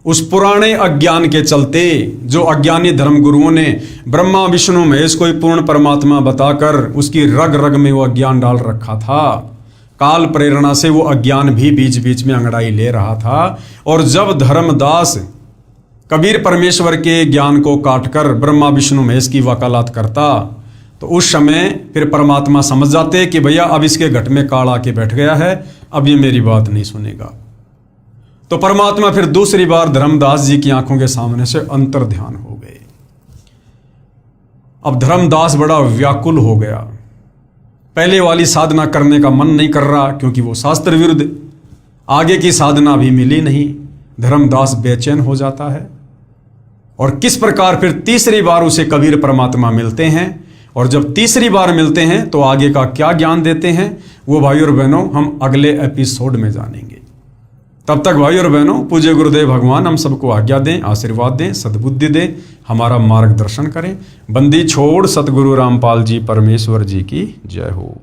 उस पुराने अज्ञान के चलते, जो अज्ञानी धर्मगुरुओं ने ब्रह्मा विष्णु महेश को ही पूर्ण परमात्मा बताकर उसकी रग रग में वो अज्ञान डाल रखा था, काल प्रेरणा से वो अज्ञान भी बीच बीच में अंगड़ाई ले रहा था। और जब धर्मदास कबीर परमेश्वर के ज्ञान को काटकर ब्रह्मा विष्णु महेश की वकालत करता, तो उस समय फिर परमात्मा समझ जाते कि भैया अब इसके घट में काल आके बैठ गया है, अब ये मेरी बात नहीं सुनेगा। तो परमात्मा फिर दूसरी बार धर्मदास जी की आंखों के सामने से अंतर्ध्यान हो गए। अब धर्मदास बड़ा व्याकुल हो गया। पहले वाली साधना करने का मन नहीं कर रहा, क्योंकि वो शास्त्र विरुद्ध, आगे की साधना भी मिली नहीं। धर्मदास बेचैन हो जाता है। और किस प्रकार फिर तीसरी बार उसे कबीर परमात्मा मिलते हैं, और जब तीसरी बार मिलते हैं तो आगे का क्या ज्ञान देते हैं, वो भाई और बहनों हम अगले एपिसोड में जानेंगे। तब तक भाई और बहनों, पूज्य गुरुदेव भगवान हम सबको आज्ञा दें, आशीर्वाद दें, सद्बुद्धि दें, हमारा मार्गदर्शन करें। बंदी छोड़ सतगुरु रामपाल जी परमेश्वर जी की जय हो।